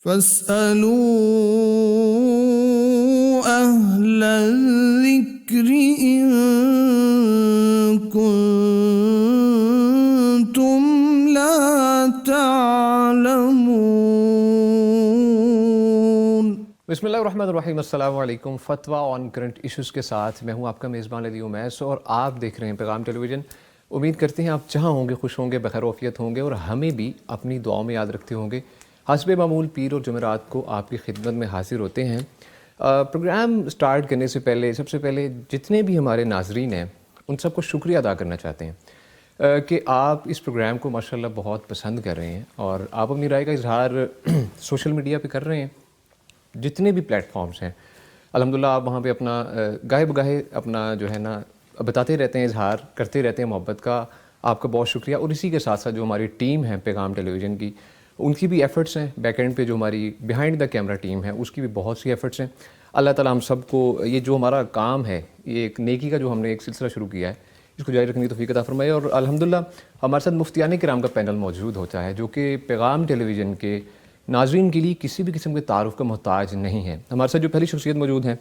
فاسألوا أهل الذكر إن كنتم لا تعلمون۔ بسم اللہ الرحمن الرحیم، السلام علیکم۔ فتویٰ آن کرنٹ ایشوز کے ساتھ میں ہوں آپ کا میزبان علی امیس، اور آپ دیکھ رہے ہیں پیغام ٹیلی ویژن۔ امید کرتے ہیں آپ جہاں ہوں گے خوش ہوں گے، بخیر وعافیت ہوں گے، اور ہمیں بھی اپنی دعاؤں میں یاد رکھتے ہوں گے۔ حسب معمول پیر اور جمعرات کو آپ کی خدمت میں حاضر ہوتے ہیں۔ پروگرام سٹارٹ کرنے سے پہلے سب سے پہلے جتنے بھی ہمارے ناظرین ہیں ان سب کو شکریہ ادا کرنا چاہتے ہیں کہ آپ اس پروگرام کو ماشاءاللہ بہت پسند کر رہے ہیں، اور آپ اپنی رائے کا اظہار سوشل میڈیا پہ کر رہے ہیں، جتنے بھی پلیٹ فارمز ہیں الحمدللہ آپ وہاں پہ اپنا گاہے بگاہے اپنا جو ہے نا بتاتے رہتے ہیں، اظہار کرتے رہتے ہیں محبت کا۔ آپ کا بہت شکریہ۔ اور اسی کے ساتھ ساتھ جو ہماری ٹیم ہے پیغام ٹیلی ویژن کی، ان کی بھی ایفرٹس ہیں، بیک اینڈ پہ جو ہماری بیہائنڈ دا کیمرہ ٹیم ہے اس کی بھی بہت سی ایفرٹس ہیں۔ اللہ تعالیٰ ہم سب کو یہ جو ہمارا کام ہے، یہ ایک نیکی کا جو ہم نے ایک سلسلہ شروع کیا ہے، اس کو جاری رکھنے کی توفیق عطا فرمائے۔ اور الحمدللہ ہمارے ساتھ مفتیان کرام کا پینل موجود ہوتا ہے، جو کہ پیغام ٹیلی ویژن کے ناظرین کے لیے کسی بھی قسم کے تعارف کا محتاج نہیں ہے۔ ہمارے ساتھ جو پہلی شخصیت موجود ہیں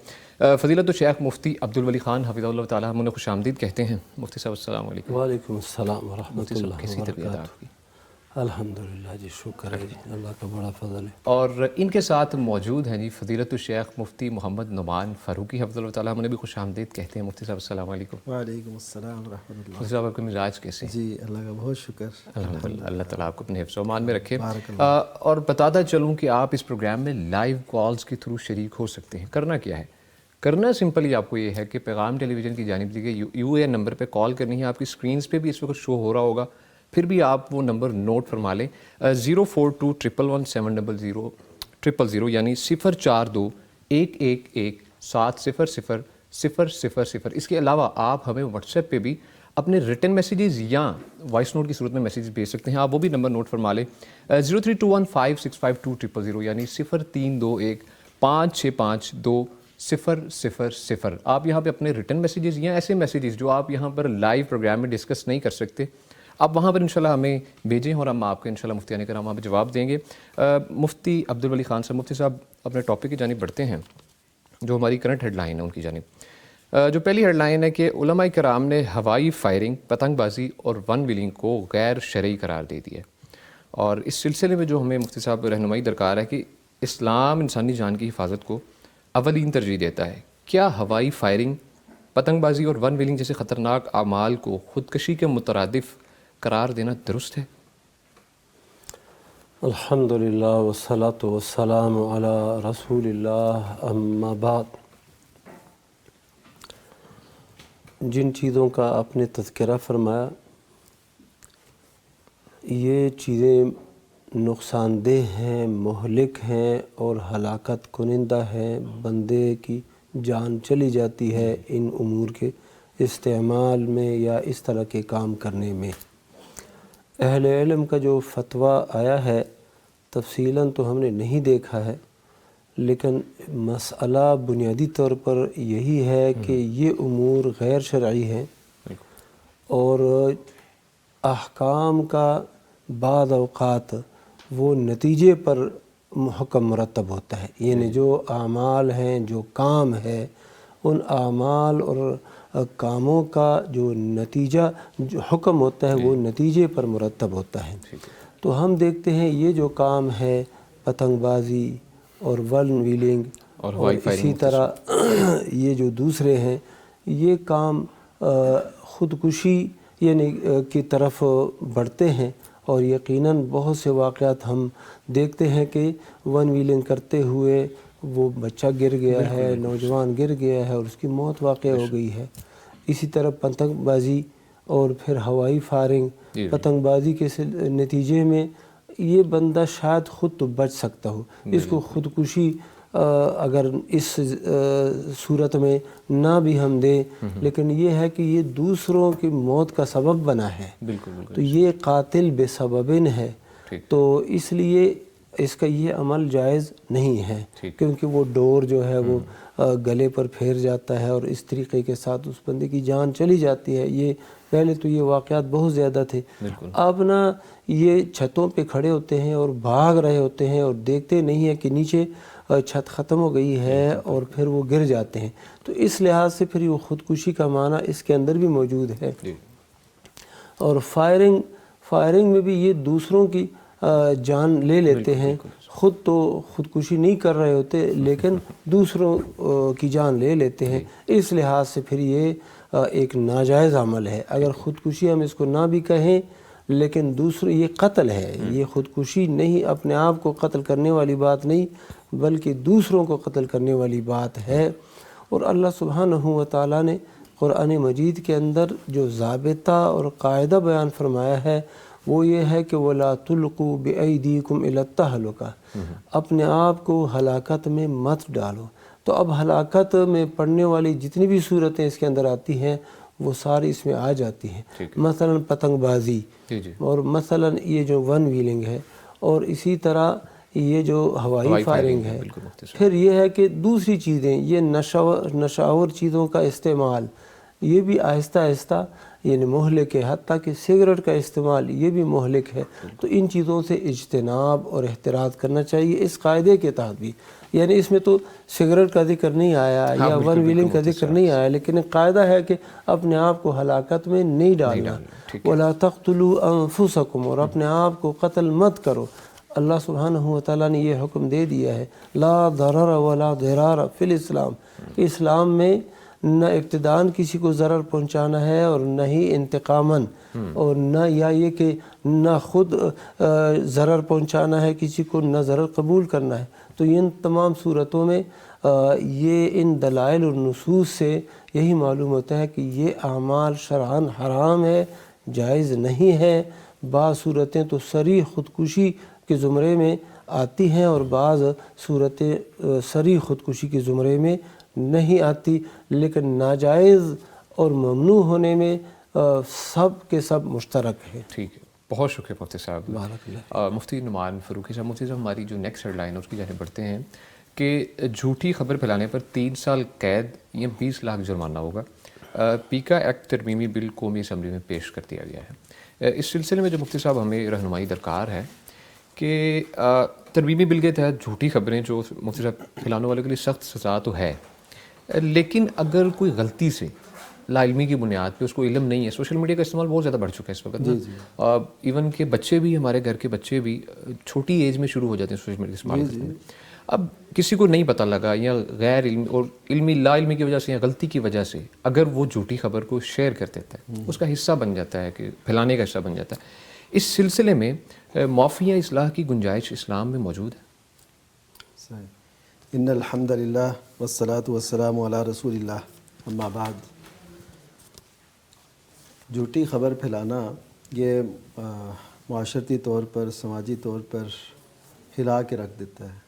فضیلت الشیخ مفتی عبدالولی خان حفظہ اللہ تعالیٰ، ہم انہیں خوش آمدید کہتے ہیں۔ مفتی صاحب السلام علیکم۔ وعلیکم السلام ورحمۃ مفتی صاحب اللہ کیسی طبیعت وبرکاتہ۔ آپ کی؟ الحمدللہ جی، شکر ہے جی، اللہ کا بڑا فضل ہے۔ اور ان کے ساتھ موجود ہیں جی فضیلت الشیخ مفتی محمد نعمان فاروقی حفظہ اللہ تعالیٰ، ہم انہیں بھی خوش آمدید کہتے ہیں۔ مفتی صاحب السلام علیکم۔ وعلیکم السلام ورحمۃ اللہ۔ مفتی صاحب آپ کے مزاج کیسے ہیں؟ جی اللہ کا بہت شکر، الحمدللہ، اللہ تعالیٰ آپ کو اپنے حفظ و امان میں رکھے۔ بارک اللہ۔ اور بتاتا چلوں کہ آپ اس پروگرام میں لائیو کالز کے تھرو شریک ہو سکتے ہیں۔ کرنا کیا ہے؟ کرنا سمپلی آپ کو یہ ہے کہ پیغام ٹیلی ویژن کی جانب سے یو اے نمبر پہ کال کرنی ہے، آپ کی اسکرینز پہ بھی اس وقت شو ہو رہا ہوگا، پھر بھی آپ وہ نمبر نوٹ فرما لیں، 04211700000، یعنی 0421117000000۔ اس کے علاوہ آپ ہمیں واٹس ایپ پہ بھی اپنے ریٹن میسیجز یا وائس نوٹ کی صورت میں میسیج بھیج سکتے ہیں، آپ وہ بھی نمبر نوٹ فرما لیں، 03215652000، یعنی 0321565200۔ آپ یہاں پہ اپنے ریٹن میسیجز یا ایسے میسیجز جو آپ یہاں پر لائیو پروگرام میں ڈسکس نہیں کر سکتے، آپ وہاں پر انشاءاللہ ہمیں بھیجیں، اور ہم آپ کے انشاءاللہ مفتیان کرام وہاں پہ جواب دیں گے۔ مفتی عبدالولی خان صاحب، مفتی صاحب اپنے ٹاپک کی جانب بڑھتے ہیں، جو ہماری کرنٹ ہیڈ لائن ہے ان کی جانب۔ جو پہلی ہیڈ لائن ہے کہ علماء کرام نے ہوائی فائرنگ، پتنگ بازی اور ون ویلنگ کو غیر شرعی قرار دے دیا ہے، اور اس سلسلے میں جو ہمیں مفتی صاحب رہنمائی درکار ہے کہ اسلام انسانی جان کی حفاظت کو اولین ترجیح دیتا ہے۔ کیا ہوائی فائرنگ، پتنگ بازی اور ون ویلنگ جیسے خطرناک اعمال کو خودکشی کے مترادف قرار دینا درست ہے؟ الحمدللہ والصلاۃ والسلام علی رسول اللہ، اما بعد۔ جن چیزوں کا آپ نے تذکرہ فرمایا، یہ چیزیں نقصان دہ ہیں، مہلک ہیں اور ہلاکت کنندہ ہیں، بندے کی جان چلی جاتی ہے ان امور کے استعمال میں یا اس طرح کے کام کرنے میں۔ اہل علم کا جو فتویٰ آیا ہے تفصیلاً تو ہم نے نہیں دیکھا ہے، لیکن مسئلہ بنیادی طور پر یہی ہے کہ یہ امور غیر شرعی ہیں، اور احکام کا بعض اوقات وہ نتیجے پر حکم مرتب ہوتا ہے، یعنی جو اعمال ہیں، جو کام ہے، ان اعمال اور کاموں کا جو نتیجہ جو حکم ہوتا ہے وہ نتیجے پر مرتب ہوتا ہے۔ تو ہم دیکھتے ہیں یہ جو کام ہے پتنگ بازی اور ون ویلنگ اور اسی طرح یہ جو دوسرے ہیں، یہ کام خودکشی یعنی کی طرف بڑھتے ہیں، اور یقیناً بہت سے واقعات ہم دیکھتے ہیں کہ ون ویلنگ کرتے ہوئے وہ بچہ گر گیا ہے، نوجوان گر گیا ہے اور اس کی موت واقع ہو گئی ہے۔ اسی طرح پتنگ بازی اور پھر ہوائی فائرنگ، پتنگ بازی کے نتیجے میں یہ بندہ شاید خود تو بچ سکتا ہو، اس کو خودکشی اگر اس صورت میں نہ بھی ہم دیں، لیکن یہ ہے کہ یہ دوسروں کی موت کا سبب بنا ہے، تو یہ قاتل بے سببن ہے۔ تو اس لیے اس کا یہ عمل جائز نہیں ہے، ٹھیک، کیونکہ وہ ڈور جو ہے وہ گلے پر پھیر جاتا ہے اور اس طریقے کے ساتھ اس بندے کی جان چلی جاتی ہے۔ یہ پہلے تو یہ واقعات بہت زیادہ تھے، بالکل، اب نا یہ چھتوں پہ کھڑے ہوتے ہیں اور بھاگ رہے ہوتے ہیں اور دیکھتے نہیں ہیں کہ نیچے چھت ختم ہو گئی ہے اور پھر وہ گر جاتے ہیں۔ تو اس لحاظ سے پھر وہ خودکشی کا معنی اس کے اندر بھی موجود ہے۔ جی، اور فائرنگ میں بھی یہ دوسروں کی جان لے لیتے ہیں، خود تو خودکشی نہیں کر رہے ہوتے لیکن دوسروں کی جان لے لیتے ہیں۔ اس لحاظ سے پھر یہ ایک ناجائز عمل ہے۔ اگر خودکشی ہم اس کو نہ بھی کہیں لیکن یہ قتل ہے، یہ خودکشی نہیں، اپنے آپ کو قتل کرنے والی بات نہیں بلکہ دوسروں کو قتل کرنے والی بات ہے۔ اور اللہ سبحانہ و تعالیٰ نے قرآن مجید کے اندر جو ضابطہ اور قاعدہ بیان فرمایا ہے وہ یہ ہے کہ وَلَا تُلْقُوا بِأَيْدِيكُمْ إِلَى التَّهْلُكَةِ، اپنے آپ کو ہلاکت میں مت ڈالو۔ تو اب ہلاکت میں پڑنے والی جتنی بھی صورتیں اس کے اندر آتی ہیں وہ ساری اس میں آ جاتی ہیں، مثلا پتنگ بازی، اور مثلا یہ جو ون ویلنگ ہے، اور اسی طرح یہ جو ہوائی فائرنگ ہے۔ پھر یہ ہے کہ دوسری چیزیں، یہ نشاور چیزوں کا استعمال، یہ بھی آہستہ آہستہ یعنی مہلک ہے، حتیٰ کہ سگریٹ کا استعمال یہ بھی مہلک ہے۔ تو ان چیزوں سے اجتناب اور احتراز کرنا چاہیے اس قاعدے کے تحت بھی۔ یعنی اس میں تو سگریٹ کا ذکر نہیں آیا یا ون ویلنگ کا ذکر نہیں آیا، لیکن ایک قاعدہ ہے کہ اپنے آپ کو ہلاکت میں نہیں ڈالنا۔ وَلَا تَقْتُلُوا أَنفُسَكُمْ، اور اپنے آپ کو قتل مت کرو۔ اللہ سبحانہ و تعالیٰ نے یہ حکم دے دیا ہے، لا ضرر ولا ضرار فی الاسلام، اسلام میں نہ ابتداً کسی کو ضرر پہنچانا ہے اور نہ ہی انتقاماً، اور نہ یا یہ کہ نہ خود ضرر پہنچانا ہے کسی کو، نہ ضرر قبول کرنا ہے۔ تو ان تمام صورتوں میں یہ ان دلائل اور نصوص سے یہی معلوم ہوتا ہے کہ یہ اعمال شرعاً حرام ہے، جائز نہیں ہے۔ بعض صورتیں تو صریح خودکشی کے زمرے میں آتی ہیں اور بعض صورتیں صریح خودکشی کے زمرے میں نہیں آتی، لیکن ناجائز اور ممنوع ہونے میں سب کے سب مشترک ہے۔ ٹھیک ہے، بہت شکریہ مفتی صاحب۔ بارک اللہ۔ مفتی نعمان فاروقی صاحب، مفتی صاحب ہماری جو نیکسٹ ہیڈ لائن ہے اس کی جانب بڑھتے ہیں کہ جھوٹی خبر پھیلانے پر 3 سال قید یا 20 لاکھ جرمانہ ہوگا۔ پیکا ایکٹ ترمیمی بل قومی اسمبلی میں پیش کر دیا گیا ہے۔ اس سلسلے میں جو مفتی صاحب ہمیں رہنمائی درکار ہے کہ ترمیمی بل کے تحت جھوٹی خبریں جو مفتی صاحب پھیلانے والے کے لیے سخت سزا تو ہے، لیکن اگر کوئی غلطی سے لا علمی کی بنیاد پہ، اس کو علم نہیں ہے، سوشل میڈیا کا استعمال بہت زیادہ بڑھ چکا ہے اس وقت، ایون کہ بچے بھی، ہمارے گھر کے بچے بھی چھوٹی ایج میں شروع ہو جاتے ہیں سوشل میڈیا استعمال کرنے۔ اب کسی کو نہیں پتہ لگا یا غیر علمی اور علمی لا علمی کی وجہ سے یا غلطی کی وجہ سے اگر وہ جھوٹی خبر کو شیئر کر دیتا ہے، اس کا حصہ بن جاتا ہے، کہ پھیلانے کا حصہ بن جاتا ہے۔ اس سلسلے میں معافی یا اصلاح کی گنجائش اسلام میں موجود ہے؟ ان الحمد للہ والصلاة والسلام علی رسول اللہ، اما بعد۔ جھوٹی خبر پھیلانا یہ معاشرتی طور پر، سماجی طور پر ہلا کے رکھ دیتا ہے،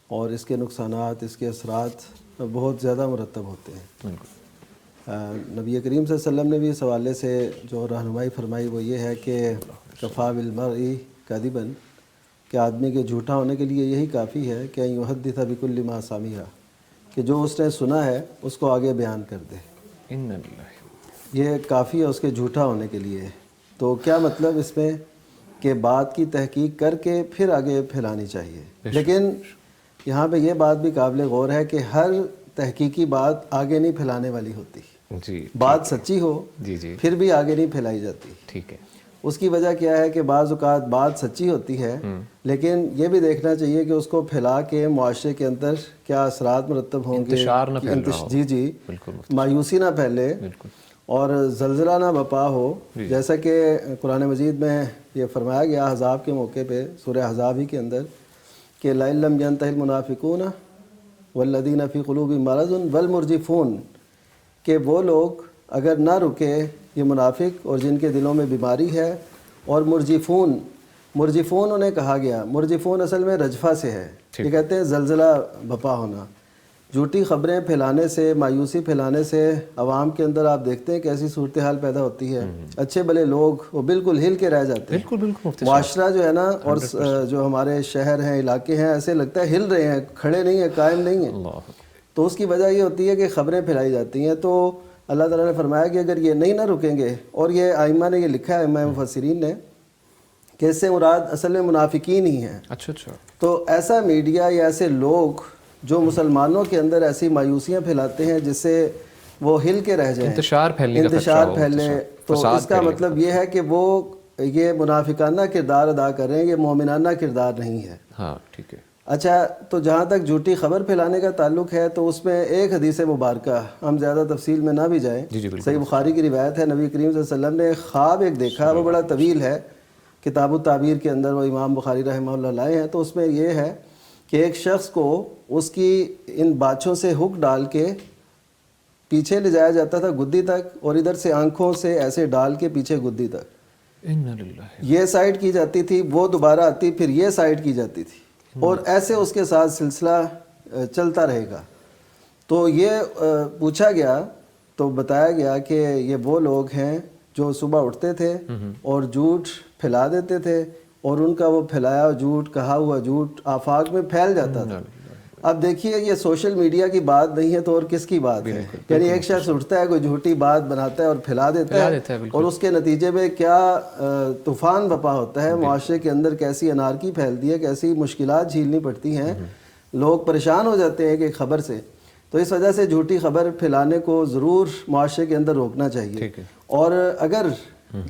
اور اس کے نقصانات، اس کے اثرات بہت زیادہ مرتب ہوتے ہیں۔ نبی کریم صلی اللہ علیہ وسلم نے بھی اس حوالے سے جو رہنمائی فرمائی وہ یہ ہے کہ کفیٰ بالمرء کذبا، کہ آدمی کے جھوٹا ہونے کے لیے یہی کافی ہے کہ ان یحدث بکل ما سمع، کہ جو اس نے سنا ہے اس کو آگے بیان کر دے۔ یہ کافی ہے اس کے جھوٹا ہونے کے لیے۔ تو کیا مطلب اس میں کہ بات کی تحقیق کر کے پھر آگے پھیلانی چاہیے، لیکن یہاں پہ یہ بات بھی قابل غور ہے کہ ہر تحقیقی بات آگے نہیں پھیلانے والی ہوتی۔ جی، بات سچی ہو پھر بھی آگے نہیں پھیلائی جاتی۔ ٹھیک ہے۔ اس کی وجہ کیا ہے کہ بعض اوقات بات سچی ہوتی ہے، لیکن یہ بھی دیکھنا چاہیے کہ اس کو پھیلا کے معاشرے کے اندر کیا اثرات مرتب ہوں گے، انتشار نہ پھیل رہا ہو، جی بالکل، مایوسی نہ پھیلے اور زلزلہ نہ بپا ہو۔ جیسا کہ قرآن مجید میں یہ فرمایا گیا احزاب کے موقع پہ، سورہ احزاب ہی کے اندر، کہ لَئِن لَّمْ يَنْتَهِ الْمُنَافِقُونَ وَالَّذِينَ فِي قُلُوبِهِم مَّرَضٌ وَالْمُرْجِفُونَ، کہ وہ لوگ اگر نہ رکے، یہ منافق اور جن کے دلوں میں بیماری ہے، اور مرجفون، انہیں کہا گیا، مرجفون اصل میں رجفہ سے ہے، یہ کہتے ہیں زلزلہ بپا ہونا، جھوٹی خبریں پھیلانے سے، مایوسی پھیلانے سے عوام کے اندر آپ دیکھتے ہیں کہ ایسی صورتحال پیدا ہوتی ہے، اچھے بھلے لوگ وہ بالکل ہل کے رہ جاتے ہیں. بالکل بالکل مفتی صاحب. معاشرہ جو ہے نا، اور جو ہمارے شہر ہیں، علاقے ہیں، ایسے لگتا ہے ہل رہے ہیں، کھڑے نہیں ہیں، قائم نہیں ہیں. اللہ. تو اس کی وجہ یہ ہوتی ہے کہ خبریں پھیلائی جاتی ہیں. تو اللہ تعالیٰ نے فرمایا کہ اگر یہ نہیں نہ رکیں گے، اور یہ ائمہ نے یہ لکھا ہے، ائمہ مفسرین نے، کہ اس سے مراد اصل میں منافقین ہی ہیں. اچھا اچھا. تو ایسا میڈیا یا ایسے لوگ جو مسلمانوں کے اندر ایسی مایوسیاں پھیلاتے ہیں جس سے وہ ہل کے رہ جائیں، انتشار پھیلنے کا خطرہ انتشار ہو، پھیلے، تو اس کا مطلب یہ ہے کہ وہ یہ منافقانہ کردار ادا کر رہے ہیں، یہ مومنانہ کردار نہیں ہے. ہاں ٹھیک ہے. اچھا، تو جہاں تک جھوٹی خبر پھیلانے کا تعلق ہے تو اس میں ایک حدیث مبارکہ، ہم زیادہ تفصیل میں نہ بھی جائیں، جی بالکل. صحیح بخاری کی روایت ہے، نبی کریم صلی اللہ علیہ وسلم نے خواب ایک دیکھا، وہ بڑا طویل ہے، کتاب التعبیر کے اندر وہ امام بخاری رحمہ اللہ لائے ہیں. تو اس میں یہ ہے کہ ایک شخص کو اس کی ان باچھوں سے ہک ڈال کے پیچھے لے جایا جاتا تھا گدی تک، اور ادھر سے آنکھوں سے ایسے ڈال کے پیچھے گدی تک، انا للہ. یہ سائڈ کی جاتی تھی، وہ دوبارہ آتی، پھر یہ سائڈ کی جاتی تھی، اور ایسے اس کے ساتھ سلسلہ چلتا رہے گا. تو یہ پوچھا گیا تو بتایا گیا کہ یہ وہ لوگ ہیں جو صبح اٹھتے تھے اور جھوٹ پھیلا دیتے تھے، اور ان کا وہ پھیلایا جھوٹ، کہا ہوا جھوٹ آفاق میں پھیل جاتا تھا. اب دیکھیے، یہ سوشل میڈیا کی بات نہیں ہے تو اور کس کی بات ہے؟ یعنی ایک شخص اٹھتا ہے، کوئی جھوٹی بات بناتا ہے اور پھیلا دیتا ہے، اور اس کے نتیجے میں کیا طوفان بپا ہوتا ہے معاشرے کے اندر، کیسی انارکی پھیلتی ہے، کیسی مشکلات جھیلنی پڑتی ہیں، لوگ پریشان ہو جاتے ہیں کہ خبر سے. تو اس وجہ سے جھوٹی خبر پھیلانے کو ضرور معاشرے کے اندر روکنا چاہیے. اور اگر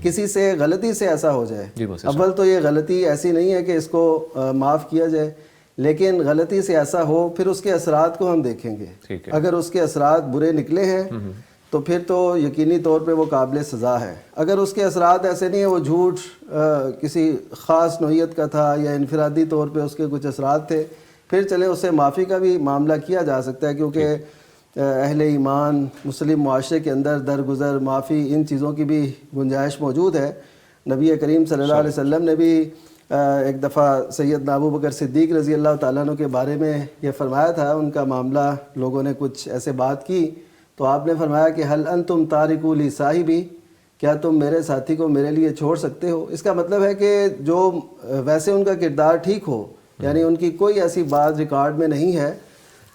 کسی سے غلطی سے ایسا ہو جائے، اول تو یہ غلطی ایسی نہیں ہے کہ اس کو معاف کیا جائے، لیکن غلطی سے ایسا ہو، پھر اس کے اثرات کو ہم دیکھیں گے. اگر اس کے اثرات برے نکلے ہیں تو پھر تو یقینی طور پہ وہ قابل سزا ہے. اگر اس کے اثرات ایسے نہیں ہیں، وہ جھوٹ کسی خاص نوعیت کا تھا یا انفرادی طور پہ اس کے کچھ اثرات تھے، پھر چلے اسے معافی کا بھی معاملہ کیا جا سکتا ہے، کیونکہ اہل ایمان مسلم معاشرے کے اندر درگزر معافی ان چیزوں کی بھی گنجائش موجود ہے. نبی کریم صلی اللہ علیہ وسلم نے بھی ایک دفعہ سیدنا ابو بکر صدیق رضی اللہ تعالیٰ عنہ کے بارے میں یہ فرمایا تھا. ان کا معاملہ، لوگوں نے کچھ ایسے بات کی تو آپ نے فرمایا کہ حل انتم تارکو لی صاحبی، کیا تم میرے ساتھی کو میرے لیے چھوڑ سکتے ہو؟ اس کا مطلب ہے کہ جو ویسے ان کا کردار ٹھیک ہو، یعنی ان کی کوئی ایسی بات ریکارڈ میں نہیں ہے،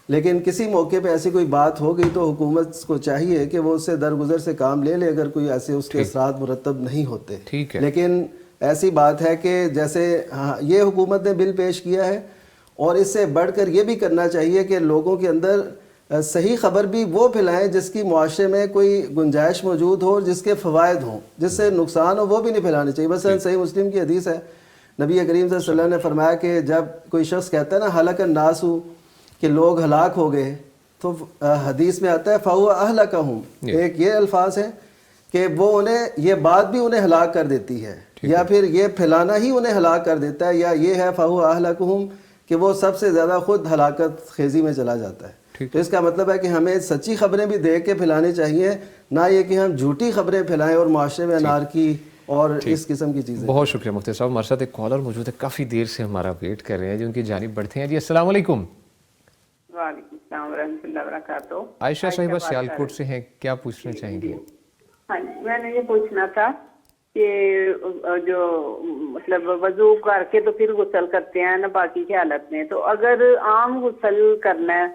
لیکن کسی موقع پہ ایسی کوئی بات ہو گئی تو حکومت کو چاہیے کہ وہ اس سے درگزر سے کام لے لے، اگر کوئی ایسے اس کے اثرات مرتب نہیں ہوتے. لیکن ایسی بات ہے کہ جیسے یہ حکومت نے بل پیش کیا ہے، اور اس سے بڑھ کر یہ بھی کرنا چاہیے کہ لوگوں کے اندر صحیح خبر بھی وہ پھیلائیں جس کی معاشرے میں کوئی گنجائش موجود ہو اور جس کے فوائد ہوں، جس سے نقصان ہو وہ بھی نہیں پھیلانے چاہیے. مثلا صحیح مسلم کی حدیث ہے، نبی کریم صلی اللہ علیہ وسلم نے فرمایا کہ جب کوئی شخص کہتا ہے نا ہلاک الناس، کہ لوگ ہلاک ہو گئے، تو حدیث میں آتا ہے فَهُوَ أَهْلَكَهُمْ، ایک یہ الفاظ ہیں کہ وہ انہیں یہ بات بھی انہیں ہلاک کر دیتی ہے، یا پھر یہ پھیلانا ہی انہیں ہلاک کر دیتا ہے، یا یہ ہے فَهُوَ أَهْلَكُهُمْ کہ وہ سب سے زیادہ خود ہلاکت خیزی میں چلا جاتا ہے. تو اس کا مطلب ہے کہ ہمیں سچی خبریں بھی دیکھ کے پھیلانی چاہیے، نہ یہ کہ ہم جھوٹی خبریں پھیلائیں اور معاشرے میں انارکی اور اس قسم کی چیزیں. بہت شکریہ مفتی صاحب. ہمارے ساتھ ایک کالر موجود ہے، کافی دیر سے ہمارا ویٹ کر رہے ہیں، جو ان کی جانب بڑھتے ہیں. جی السلام علیکم. وعلیکم السلام ورحمۃ اللہ وبرکاتہ. عائشہ صاحبہ سیالکوٹ سے ہیں، کیا پوچھنا چاہیں گے؟ ہاں جی، میں نے یہ پوچھنا تھا کہ جو مطلب وضو کر کے تو پھر غسل کرتے ہیں نا باقی کی حالت میں، تو اگر عام غسل کرنا ہے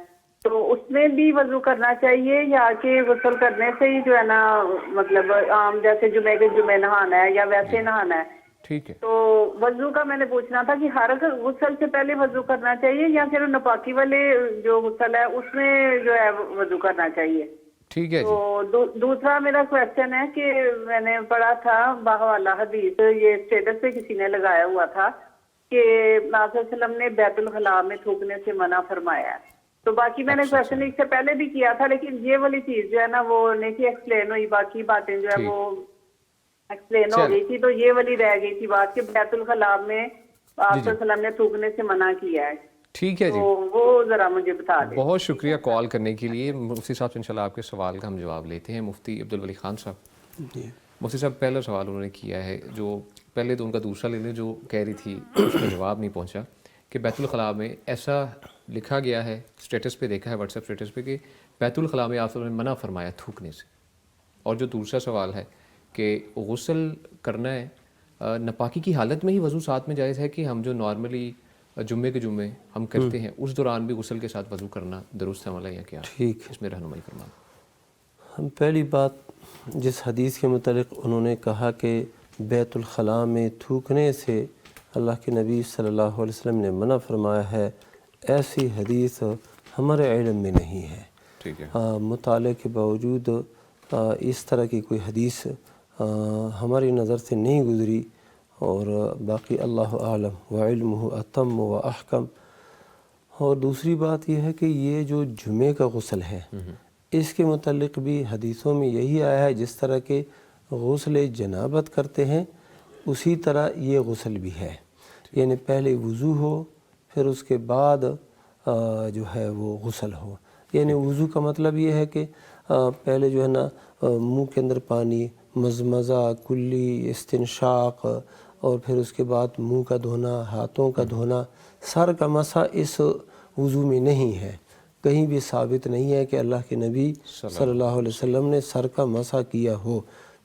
تو اس میں بھی وضو کرنا چاہیے، یا کہ غسل کرنے سے ہی جو ہے نا مطلب عام جیسے جمعے کے جمعے نہانا ہے یا ویسے نہانا ہے؟ ٹھیک ہے. تو وضو کا میں نے پوچھنا تھا کہ ہر غسل سے پہلے وضو کرنا چاہیے یا پھر ناپاکی والے جو غسل ہے اس میں جو ہے وضو کرنا چاہیے؟ ٹھیک ہے. تو دوسرا میرا کویشچن ہے کہ میں نے پڑھا تھا باحوالہ حدیث، یہ اسٹیٹس پہ کسی نے لگایا ہوا تھا کہ آپ صلی اللہ علیہ وسلم نے بیت الخلاء میں تھوکنے سے منع فرمایا ہے. تو باقی میں نے کویشچن اس سے پہلے بھی کیا تھا، لیکن یہ والی چیز جو ہے نا وہ نہیں ایکسپلین ہوئی، باقی باتیں جو ہے وہ ایکسپلین ہو گئی تھی، تو یہ والی رہ گئی تھی بات کہ بیت الخلاء میں آپ صلی اللہ علیہ وسلم نے تھوکنے سے منع کیا ہے. ٹھیک ہے جی، وہ ذرا مجھے بتا دیں. بہت شکریہ کال کرنے کے لیے. مفتی صاحب سے انشاءاللہ آپ کے سوال کا ہم جواب لیتے ہیں. مفتی عبدالولی خان صاحب. مفتی صاحب پہلا سوال انہوں نے کیا ہے، جو پہلے تو ان کا دوسرا لے لیں، جو کہہ رہی تھی اس کا جواب نہیں پہنچا، کہ بیت الخلاء میں ایسا لکھا گیا ہے, اسٹیٹس پہ دیکھا ہے واٹس ایپ اسٹیٹس پہ کہ بیت الخلاء میں آپ نے منع فرمایا تھوکنے سے. اور جو دوسرا سوال ہے کہ غسل کرنا ہے ناپاکی کی حالت میں ہی وضو ساتھ میں جائز ہے کہ ہم جو نارملی جمعے کے جمعے ہم کرتے ہیں اس دوران بھی غسل کے ساتھ وضو کرنا درست ہے والا یا کیا؟ ٹھیک. اس میں رہنمائی فرمائیں. ہم پہلی بات جس حدیث کے متعلق انہوں نے کہا کہ بیت الخلاء میں تھوکنے سے اللہ کے نبی صلی اللہ علیہ وسلم نے منع فرمایا ہے, ایسی حدیث ہمارے علم میں نہیں ہے. ٹھیک ہے. مطالعے کے باوجود اس طرح کی کوئی حدیث ہماری نظر سے نہیں گزری, اور باقی اللہ عالم وعلمہ اتم و احکم. اور دوسری بات یہ ہے کہ یہ جو جمعے کا غسل ہے اس کے متعلق بھی حدیثوں میں یہی آیا ہے, جس طرح کے غسل جنابت کرتے ہیں اسی طرح یہ غسل بھی ہے. یعنی پہلے وضو ہو پھر اس کے بعد جو ہے وہ غسل ہو. یعنی وضو کا مطلب یہ ہے کہ پہلے جو ہے نا منہ کے اندر پانی, مزمزہ, کلی, استنشاق, اور پھر اس کے بعد منہ کا دھونا, ہاتھوں کا دھونا. سر کا مسح اس وضو میں نہیں ہے, کہیں بھی ثابت نہیں ہے کہ اللہ کے نبی صلی اللہ علیہ وسلم نے سر کا مسح کیا ہو.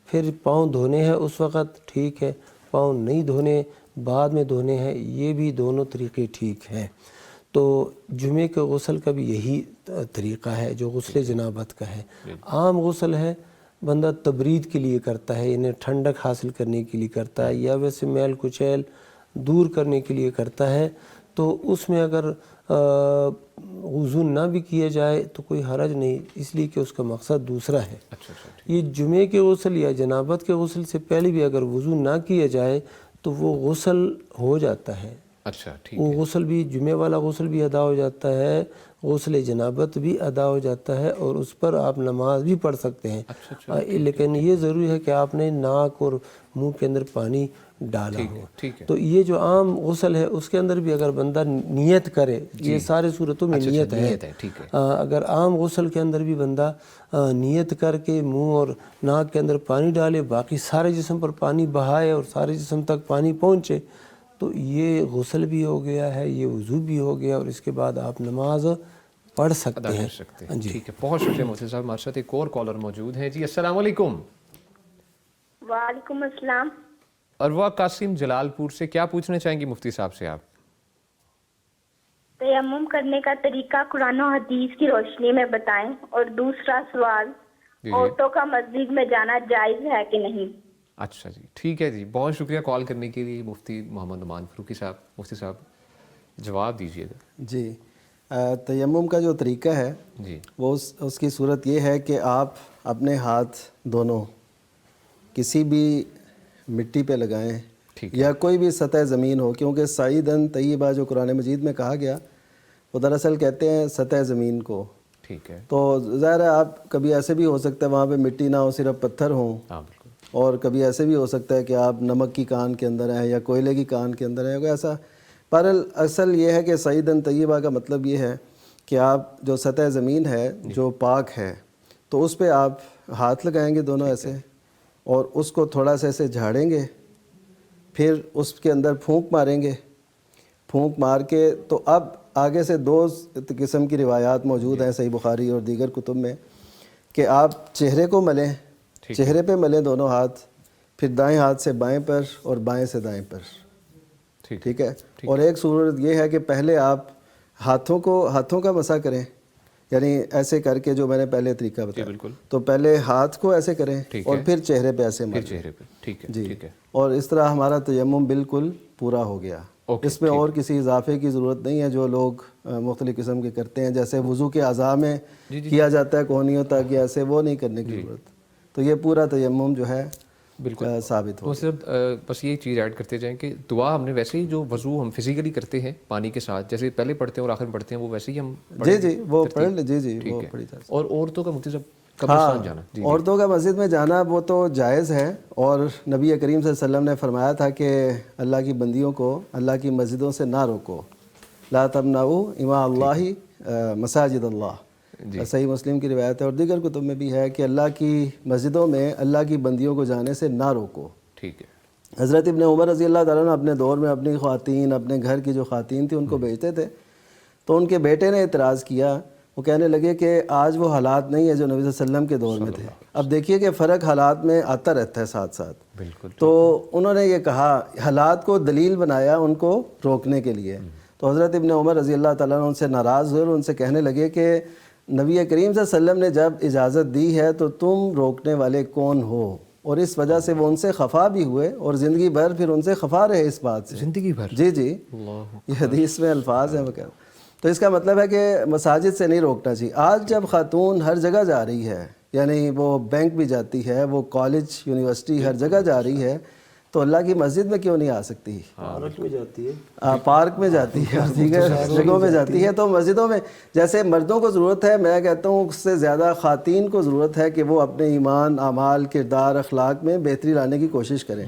پھر پاؤں دھونے ہیں اس وقت ٹھیک ہے, پاؤں نہیں دھونے بعد میں دھونے ہیں, یہ بھی دونوں طریقے ٹھیک ہیں. تو جمعے کے غسل کا بھی یہی طریقہ ہے جو غسل جنابت کا ہے. عام غسل ہے بندہ تبرید کے لیے کرتا ہے, انہیں ٹھنڈک حاصل کرنے کے لیے کرتا ہے, یا ویسے میل کچیل دور کرنے کے لیے کرتا ہے. تو اس میں اگر وضو نہ بھی کیا جائے تو کوئی حرج نہیں, اس لیے کہ اس کا مقصد دوسرا ہے. یہ جمعے کے غسل یا جنابت کے غسل سے پہلے بھی اگر وضو نہ کیا جائے تو وہ غسل ہو جاتا ہے. اچھا ٹھیک. وہ غسل بھی, جمعے والا غسل بھی ادا ہو جاتا ہے, غسل جنابت بھی ادا ہو جاتا ہے, اور اس پر آپ نماز بھی پڑھ سکتے ہیں. لیکن یہ ضروری ہے کہ آپ نے ناک اور منہ کے اندر پانی ڈالا ہو. تو یہ جو عام غسل ہے اس کے اندر بھی اگر بندہ نیت کرے, یہ سارے صورتوں میں نیت ہے. اگر عام غسل کے اندر بھی بندہ نیت کر کے منہ اور ناک کے اندر پانی ڈالے, باقی سارے جسم پر پانی بہائے اور سارے جسم تک پانی پہنچے, تو یہ غسل بھی ہو گیا ہے, یہ وضو بھی ہو گیا, اور اس کے بعد آپ نماز پڑھ سکتے ہیں. جی ٹھیک ہے, بہت شکریہ مفتی صاحب. ہمارے ساتھ ایک اور کالر موجود ہیں. جی السلام علیکم. وعلیکم السلام. اروا قاسم جلال پور سے, کیا پوچھنا چاہیں گی مفتی صاحب سے آپ؟ تیمم کرنے کا طریقہ قرآن و حدیث کی روشنی میں بتائیں. اور دوسرا سوال, عورتوں کا مسجد میں جانا جائز ہے کہ نہیں؟ اچھا جی ٹھیک ہے جی, بہت شکریہ کال کرنے کے لیے. مفتی محمد نعمان فاروقی صاحب, مفتی صاحب جواب دیجیے گا. جی تیمم کا جو طریقہ ہے جی وہ اس کی صورت یہ ہے کہ آپ اپنے ہاتھ دونوں کسی بھی مٹی پہ لگائیں یا کوئی بھی سطح زمین ہو, کیونکہ سعیدن طیبہ جو قرآن مجید میں کہا گیا وہ دراصل کہتے ہیں سطح زمین کو. ٹھیک ہے. تو ظاہر ہے آپ کبھی ایسے بھی ہو سکتا ہے وہاں پہ مٹی نہ ہو, صرف پتھر ہوں, اور کبھی ایسے بھی ہو سکتا ہے کہ آپ نمک کی کان کے اندر ہیں یا کوئلے کی کان کے اندر ہیں, کوئی ایسا. پر اصل یہ ہے کہ سعیدن طیبہ کا مطلب یہ ہے کہ آپ جو سطح زمین ہے جو پاک ہے تو اس پہ آپ ہاتھ لگائیں گے دونوں ایسے, اور اس کو تھوڑا سا ایسے جھاڑیں گے, پھر اس کے اندر پھونک ماریں گے. پھونک مار کے تو اب آگے سے دو قسم کی روایات موجود ہیں صحیح بخاری اور دیگر کتب میں کہ آپ چہرے کو ملیں, چہرے پہ ملیں دونوں ہاتھ, پھر دائیں ہاتھ سے بائیں پر اور بائیں سے دائیں پر. ٹھیک ہے. اور ایک صورت یہ ہے کہ پہلے آپ ہاتھوں کا مسح کریں, یعنی ایسے کر کے جو میں نے پہلے طریقہ بتایا, تو پہلے ہاتھ کو ایسے کریں اور پھر چہرے پہ ایسے ماریں. چہرے پہ. ٹھیک ہے. جی, اور اس طرح ہمارا تیمم بالکل پورا ہو گیا. اس میں اور کسی اضافے کی ضرورت نہیں ہے جو لوگ مختلف قسم کے کرتے ہیں, جیسے وضو کے اعضاء میں کیا جاتا ہے کوہنیوں تک, یا ایسے وہ نہیں کرنے کی ضرورت. تو یہ پورا تیمم جو ہے بالکل ثابت ہو. صرف بس یہ چیز ایڈ کرتے جائیں کہ دعا ہم نے ویسے ہی جو وضو ہم فزیکلی کرتے ہیں پانی کے ساتھ, جیسے پہلے پڑھتے ہیں اور آخر پڑھتے ہیں, وہ ویسے ہی ہم جی وہ پڑھ لیں. جی وہ پڑھی جا سکتی. اور عورتوں کا مفتی صاحب قبرستان جانا, عورتوں کا مسجد میں جانا وہ تو جائز ہے, اور نبی کریم صلی اللہ علیہ وسلم نے فرمایا تھا کہ اللہ کی بندیوں کو اللہ کی مسجدوں سے نہ روکو, لا تمنعوا اماء اللہ مساجد اللہ. صحیح مسلم کی روایت ہے اور دیگر کتب میں بھی ہے کہ اللہ کی مسجدوں میں اللہ کی بندیوں کو جانے سے نہ روکو. ٹھیک ہے. حضرت ابن عمر رضی اللہ تعالیٰ عنہ اپنے دور میں اپنی خواتین, اپنے گھر کی جو خواتین تھیں ان کو بھیجتے تھے, تو ان کے بیٹے نے اعتراض کیا، وہ کہنے لگے کہ آج وہ حالات نہیں ہے جو نبی صلی اللہ علیہ وسلم کے دور میں تھے. اب دیکھیے کہ فرق حالات میں آتا رہتا ہے ساتھ ساتھ. بالکل. تو انہوں نے یہ کہا، حالات کو دلیل بنایا ان کو روکنے کے لیے. تو حضرت ابن عمر رضی اللہ تعالیٰ عنہ ان سے ناراض ہوئے اور ان سے کہنے لگے کہ نبی کریم صلی اللہ علیہ وسلم نے جب اجازت دی ہے تو تم روکنے والے کون ہو؟ اور اس وجہ سے وہ ان سے خفا بھی ہوئے اور زندگی بھر پھر ان سے خفا رہے اس بات سے. زندگی بھر؟ جی جی، یہ حدیث میں الفاظ ہیں وغیرہ. تو اس کا مطلب ہے کہ مساجد سے نہیں روکنا چاہیے. آج جب خاتون ہر جگہ جا رہی ہے، یعنی وہ بینک بھی جاتی ہے، وہ کالج یونیورسٹی ہر جگہ جا رہی ہے، تو اللہ کی مسجد میں کیوں نہیں آ سکتی؟ پارک میں جاتی ہے، پارک میں جاتی ہے اور دیگر جگہوں میں جاتی ہے. تو مسجدوں میں جیسے مردوں کو ضرورت ہے، میں کہتا ہوں اس سے زیادہ خواتین کو ضرورت ہے کہ وہ اپنے ایمان، اعمال، کردار، اخلاق میں بہتری لانے کی کوشش کریں.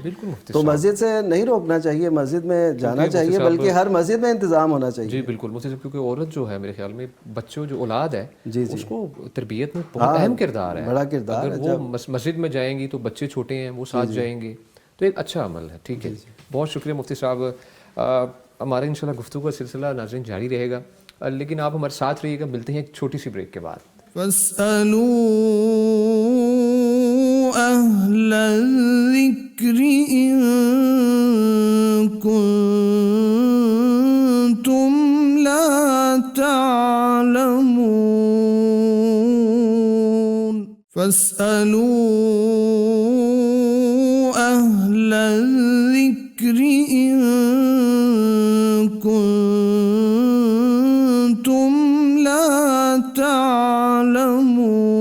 تو مسجد سے نہیں روکنا چاہیے، مسجد میں جانا چاہیے، بلکہ ہر مسجد میں انتظام ہونا چاہیے. جی بالکل مفتی صاحب، کیونکہ عورت جو ہے میرے خیال میں بچوں جو اولاد ہے اس کو تربیت میں بہت اہم کردار ہے. بڑا کردار اگر وہ مسجد میں جائیں گی تو بچے چھوٹے ہیں، وہ ساتھ جائیں گے، تو ایک اچھا عمل ہے. ٹھیک ہے، بہت شکریہ مفتی صاحب. ہمارا انشاءاللہ گفتگو کا سلسلہ ناظرین جاری رہے گا، لیکن آپ ہمارے ساتھ رہیے گا. ملتے ہیں ایک چھوٹی سی بریک کے بعد. فاسألوا أهل الذكر إن كنتم لا تعلمون. فاسألوا أهل الذكر إن كنتم لا تعلمون.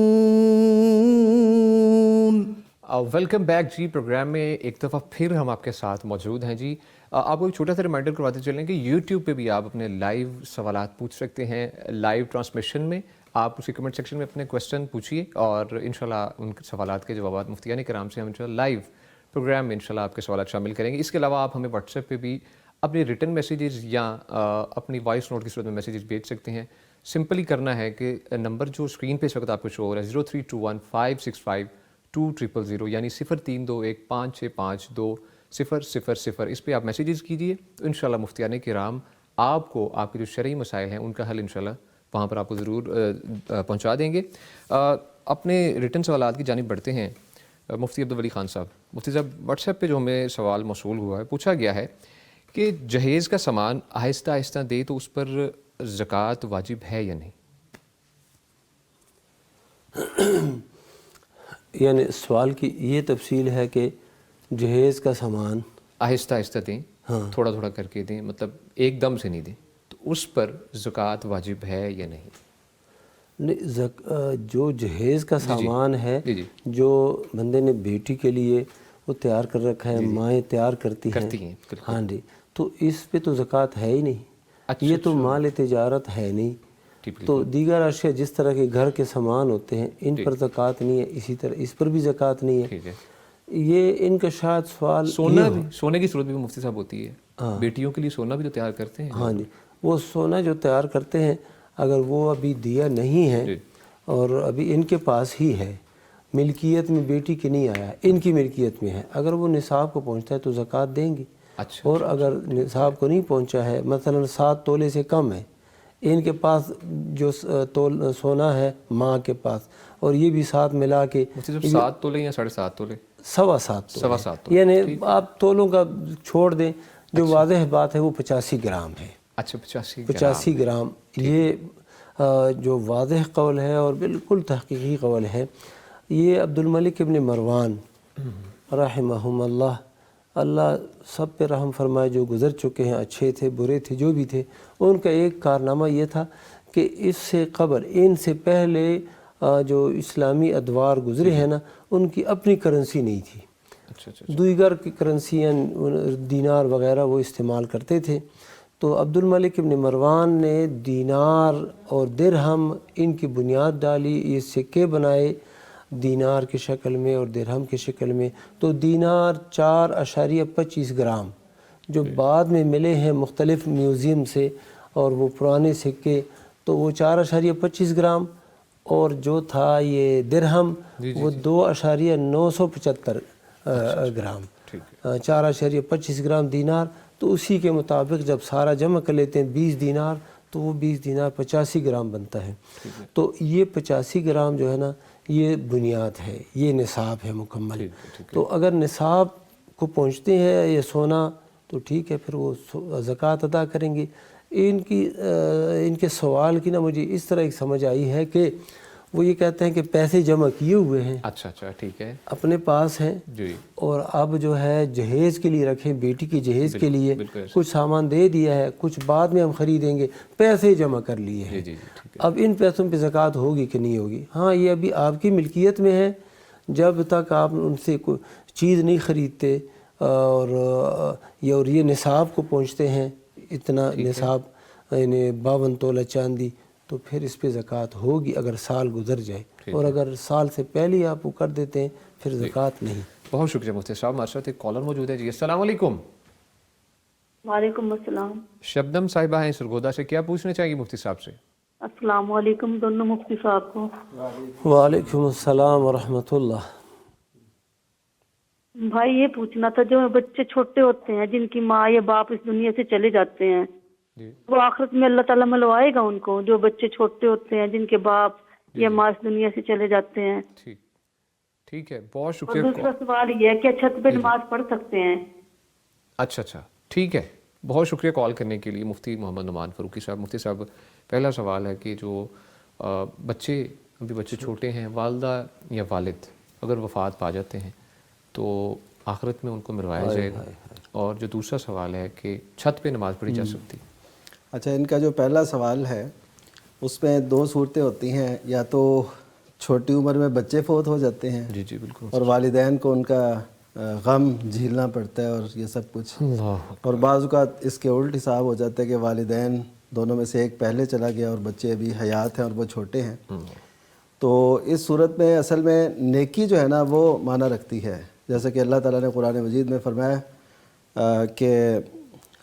ویلکم بیک جی. پروگرام میں ایک دفعہ پھر ہم آپ کے ساتھ موجود ہیں جی. آپ کو ایک چھوٹا سا ریمائنڈر کرواتے چلیں کہ یوٹیوب پہ بھی آپ اپنے لائیو سوالات پوچھ سکتے ہیں. لائیو ٹرانسمیشن میں آپ اسی کمنٹ سیکشن میں اپنے کویسچن پوچھیے اور انشاءاللہ ان سوالات کے جوابات مفتیان کرام سے ہم انشاءاللہ لائیو پروگرام میں انشاءاللہ آپ کے سوالات شامل کریں گے. اس کے علاوہ آپ ہمیں واٹس ایپ پہ بھی اپنے ریٹن میسیجز یا اپنی وائس نوٹ کی صورت میں میسیجز بھیج سکتے ہیں. سمپلی کرنا ہے کہ نمبر جو اسکرین پہ اس وقت آپ کو شو ہو رہا ہے 0321565200 یعنی 0321565200، اس پہ آپ میسیجز کیجیے تو انشاءاللہ مفتیان کرام آپ کو آپ کے جو شرعی مسائل ہیں ان کا حل انشاءاللہ وہاں پر آپ کو ضرور پہنچا دیں گے. اپنے ریٹن سوالات کی جانب بڑھتے ہیں. مفتی عبدالولی خان صاحب، مفتی صاحب واٹس ایپ پہ جو ہمیں سوال موصول ہوا ہے، پوچھا گیا ہے کہ جہیز کا سامان آہستہ آہستہ دے تو اس پر زکوٰۃ واجب ہے یا نہیں؟ یعنی سوال کی یہ تفصیل ہے کہ جہیز کا سامان آہستہ آہستہ دیں، تھوڑا تھوڑا کر کے دیں، مطلب ایک دم سے نہیں دیں، تو اس پر زکوٰۃ واجب ہے یا نہیں؟ جو جہیز کا سامان ہے جو بندے نے بیٹی کے لیے وہ تیار کر رکھا ہے، مائیں تیار کرتی ہیں، ہاں جی، تو اس پہ تو زکوٰۃ ہے ہی نہیں. یہ تو مال تجارت ہے نہیں. تو دیگر اشیاء جس طرح کے گھر کے سامان ہوتے ہیں ان پر زکوٰۃ نہیں ہے، اسی طرح اس پر بھی زکوٰۃ نہیں ہے. یہ ان کا شاید سوال سونے کی صورت بھی مفتی صاحب ہوتی ہے، بیٹیوں کے لیے سونا بھی تو تیار کرتے ہیں. ہاں جی، وہ سونا جو تیار کرتے ہیں اگر وہ ابھی دیا نہیں ہے اور ابھی ان کے پاس ہی ہے، ملکیت میں بیٹی کے نہیں آیا، ان کی ملکیت میں ہے، اگر وہ نصاب کو پہنچتا ہے تو زکوٰۃ دیں گے. اور اگر نصاب کو نہیں پہنچا ہے، مثلا 7 تولے سے کم ہے، ان کے پاس جو سونا ہے ماں کے پاس، اور یہ بھی ساتھ ملا کے 7 تولے یا 7.5 تولے، 7.25 تولے، یعنی آپ تولوں کا چھوڑ دیں، جو واضح بات ہے وہ 85 گرام ہے. اچھا 85 گرام. یہ جو واضح قول ہے اور بالکل تحقیقی قول ہے. یہ عبدالملک ابن مروان رحمہم اللہ، اللہ سب پہ رحم فرمائے، جو گزر چکے ہیں، اچھے تھے برے تھے جو بھی تھے، ان کا ایک کارنامہ یہ تھا کہ اس سے قبل ان سے پہلے جو اسلامی ادوار گزرے ہیں نا، ان کی اپنی کرنسی نہیں تھی. دیگر کی کرنسیاں دینار وغیرہ وہ استعمال کرتے تھے. تو عبدالملک ابن مروان نے دینار اور درہم ان کی بنیاد ڈالی، یہ سکے بنائے دینار کی شکل میں اور درہم کی شکل میں. تو دینار 4.25 گرام جو بعد میں ملے ہیں مختلف میوزیم سے، اور وہ پرانے سکے، تو وہ 4.25 گرام، اور جو تھا یہ درہم وہ 2.975 گرام. 4.25 گرام دینار. تو اسی کے مطابق جب سارا جمع کر لیتے ہیں 20 دینار، تو وہ 20 دینار 85 گرام بنتا ہے. تو یہ 85 گرام جو ہے نا یہ بنیاد ہے, یہ نصاب ہے مکمل. تو اگر نصاب کو پہنچتے ہیں یہ سونا تو ٹھیک ہے, پھر وہ زکوٰۃ ادا کریں گے. ان کے سوال کی نا مجھے اس طرح ایک سمجھ آئی ہے کہ وہ یہ کہتے ہیں کہ پیسے جمع کیے ہوئے ہیں, اچھا ٹھیک ہے, اپنے پاس ہیں جی, اور اب جو ہے جہیز کے لیے رکھیں, بیٹی کی جہیز کے لیے کچھ سامان دے دیا ہے, کچھ بعد میں ہم خریدیں گے, پیسے جمع کر لیے ہیں. اب ان پیسوں پہ زکوٰۃ ہوگی کہ نہیں ہوگی؟ ہاں یہ ابھی آپ کی ملکیت میں ہے, جب تک آپ ان سے کوئی چیز نہیں خریدتے اور یہ نصاب کو پہنچتے ہیں, اتنا نصاب یعنی 52 تولہ چاندی, تو پھر اس پہ زکوٰۃ ہوگی اگر سال گزر جائے, اور اگر سال سے پہلے ہی آپ وہ کر دیتے ہیں پھر زکوٰۃ نہیں. بہت شکریہ مفتی صاحب. ہمارے ساتھ ایک کالر موجود ہے. جی السلام علیکم. وعلیکم السلام. شبنم صاحبہ ہیں سرگودا سے, کیا پوچھنا چاہیں گی مفتی صاحب سے؟ السلام علیکم دونوں مفتی صاحب کو. وعلیکم السلام ورحمۃ اللہ. بھائی یہ پوچھنا تھا, جو بچے چھوٹے ہوتے ہیں جن کی ماں یا باپ اس دنیا سے چلے جاتے ہیں, وہ آخرت میں اللہ تعالیٰ ملوائے گا ان کو؟ جو بچے چھوٹے ہوتے ہیں جن کے باپ یا ماں اس دنیا سے چلے جاتے ہیں. ٹھیک ہے, بہت اور شکریہ. دوسرا سوال یہ ہے کہ چھت پہ نماز پڑھ سکتے ہیں؟ اچھا ٹھیک ہے, بہت شکریہ کال کرنے کے لیے مفتی محمد نعمان فاروقی صاحب. مفتی صاحب پہلا سوال ہے کہ جو بچے چھوٹے ہیں, والدہ یا والد اگر وفات پا جاتے ہیں تو آخرت میں ان کو مروایا جائے گا؟ اور جو دوسرا سوال ہے کہ چھت پہ نماز پڑھی جا سکتی؟ اچھا, ان کا جو پہلا سوال ہے اس میں 2 صورتیں ہوتی ہیں, یا تو چھوٹی عمر میں بچے فوت ہو جاتے ہیں, جی بالکل, اور والدین کو ان کا غم جھیلنا پڑتا ہے اور یہ سب کچھ, اور بعض اوقات اس کے الٹ حساب ہو جاتا ہے کہ والدین دونوں میں سے ایک پہلے چلا گیا اور بچے ابھی حیات ہیں اور وہ چھوٹے ہیں. تو اس صورت میں اصل میں نیکی جو ہے نا وہ معنی رکھتی ہے, جیسے کہ اللہ تعالیٰ نے قرآن مجید میں فرمایا کہ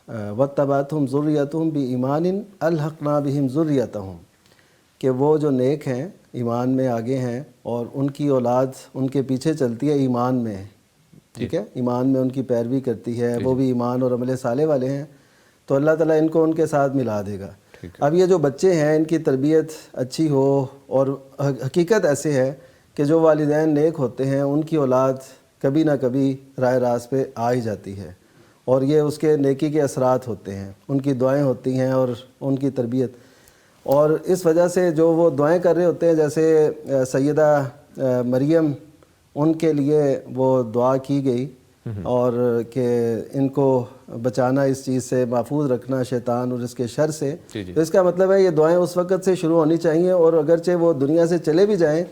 وَاتَّبَعَتْهُمْ ذُرِّيَّتُهُمْ بِإِيمَانٍ أَلْحَقْنَا بِهِمْ ذُرِّيَّتَهُمْ, کہ وہ جو نیک ہیں, ایمان میں آگے ہیں, اور ان کی اولاد ان کے پیچھے چلتی ہے ایمان میں, ٹھیک ہے, ایمان میں ان کی پیروی کرتی ہے, وہ بھی ایمان اور عمل صالح والے ہیں, تو اللہ تعالیٰ ان کو ان کے ساتھ ملا دے گا. اب یہ جو بچے ہیں ان کی تربیت اچھی ہو, اور حقیقت ایسے ہے کہ جو والدین نیک ہوتے ہیں ان کی اولاد کبھی نہ کبھی راہ راست پہ آ ہی جاتی ہے, اور یہ اس کے نیکی کے اثرات ہوتے ہیں, ان کی دعائیں ہوتی ہیں اور ان کی تربیت. اور اس وجہ سے جو وہ دعائیں کر رہے ہوتے ہیں, جیسے سیدہ مریم, ان کے لیے وہ دعا کی گئی اور کہ ان کو بچانا, اس چیز سے محفوظ رکھنا شیطان اور اس کے شر سے. تو اس کا مطلب ہے یہ دعائیں اس وقت سے شروع ہونی چاہیے, اور اگرچہ وہ دنیا سے چلے بھی جائیں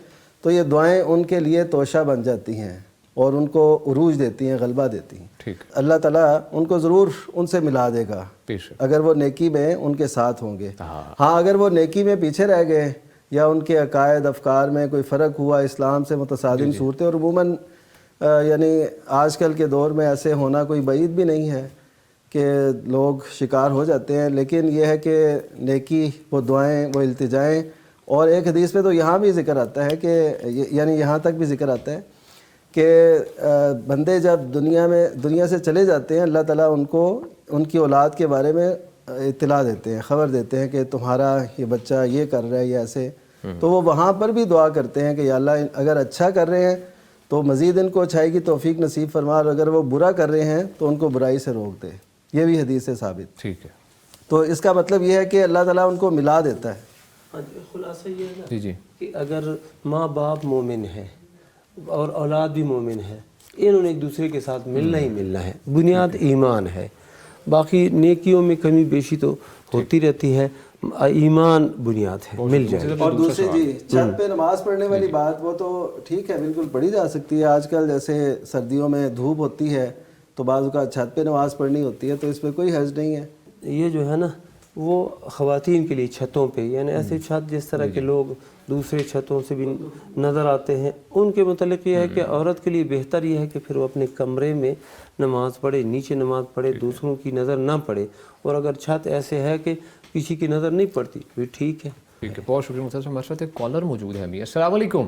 تو یہ دعائیں ان کے لیے توشہ بن جاتی ہیں اور ان کو عروج دیتی ہیں, غلبہ دیتی ہیں. اللہ تعالیٰ ان کو ضرور ان سے ملا دے گا اگر وہ نیکی میں ان کے ساتھ ہوں گے. ہاں, اگر وہ نیکی میں پیچھے رہ گئے یا ان کے عقائد افکار میں کوئی فرق ہوا, اسلام سے متصادم صورتیں, اور عموماً یعنی آج کل کے دور میں ایسے ہونا کوئی بعید بھی نہیں ہے کہ لوگ شکار ہو جاتے ہیں, لیکن یہ ہے کہ نیکی, وہ دعائیں, وہ التجائیں. اور ایک حدیث میں تو یہاں بھی ذکر آتا ہے کہ یعنی یہاں تک بھی ذکر آتا ہے کہ بندے جب دنیا سے چلے جاتے ہیں, اللہ تعالیٰ ان کو ان کی اولاد کے بارے میں اطلاع دیتے ہیں, خبر دیتے ہیں کہ تمہارا یہ بچہ یہ کر رہا ہے یا ایسے. تو وہ وہاں پر بھی دعا کرتے ہیں کہ یا اللہ اگر اچھا کر رہے ہیں تو مزید ان کو اچھائی کی توفیق نصیب فرما, اور اگر وہ برا کر رہے ہیں تو ان کو برائی سے روک دے. یہ بھی حدیث سے ثابت. ٹھیک ہے, تو اس کا مطلب یہ ہے کہ اللہ تعالیٰ ان کو ملا دیتا ہے. خلاصہ یہ ہے نا کہ اگر ماں باپ مومن ہے اور اولاد بھی مومن ہے, انہوں نے ایک دوسرے کے ساتھ ملنا ہی ملنا ہے, بنیاد ایمان ہے. باقی نیکیوں میں کمی بیشی تو ہوتی رہتی ہے, ایمان بنیاد ہے, مل جائے. اور دوسری جی چھت پہ نماز پڑھنے والی بات, وہ تو ٹھیک ہے, بالکل پڑھی جا سکتی ہے. آج کل جیسے سردیوں میں دھوپ ہوتی ہے تو بعض اوقات چھت پہ نماز پڑھنی ہوتی ہے, تو اس پہ کوئی حرج نہیں ہے. یہ جو ہے نا وہ خواتین کے لیے چھتوں پہ, یعنی ایسے چھت جس طرح کے لوگ دوسرے چھتوں سے بھی نظر آتے ہیں, ان کے متعلق یہ ہے کہ عورت کے لیے بہتر یہ ہے کہ پھر وہ اپنے کمرے میں نماز پڑھے, نیچے نماز پڑھے, دوسروں کی نظر نہ پڑے. اور اگر چھت ایسے ہے کہ کسی کی نظر نہیں پڑتی پھر ٹھیک ہے. ٹھیک ہے, بہت شکریہ. ہمارے ساتھ ایک کالر موجود ہے. السلام علیکم.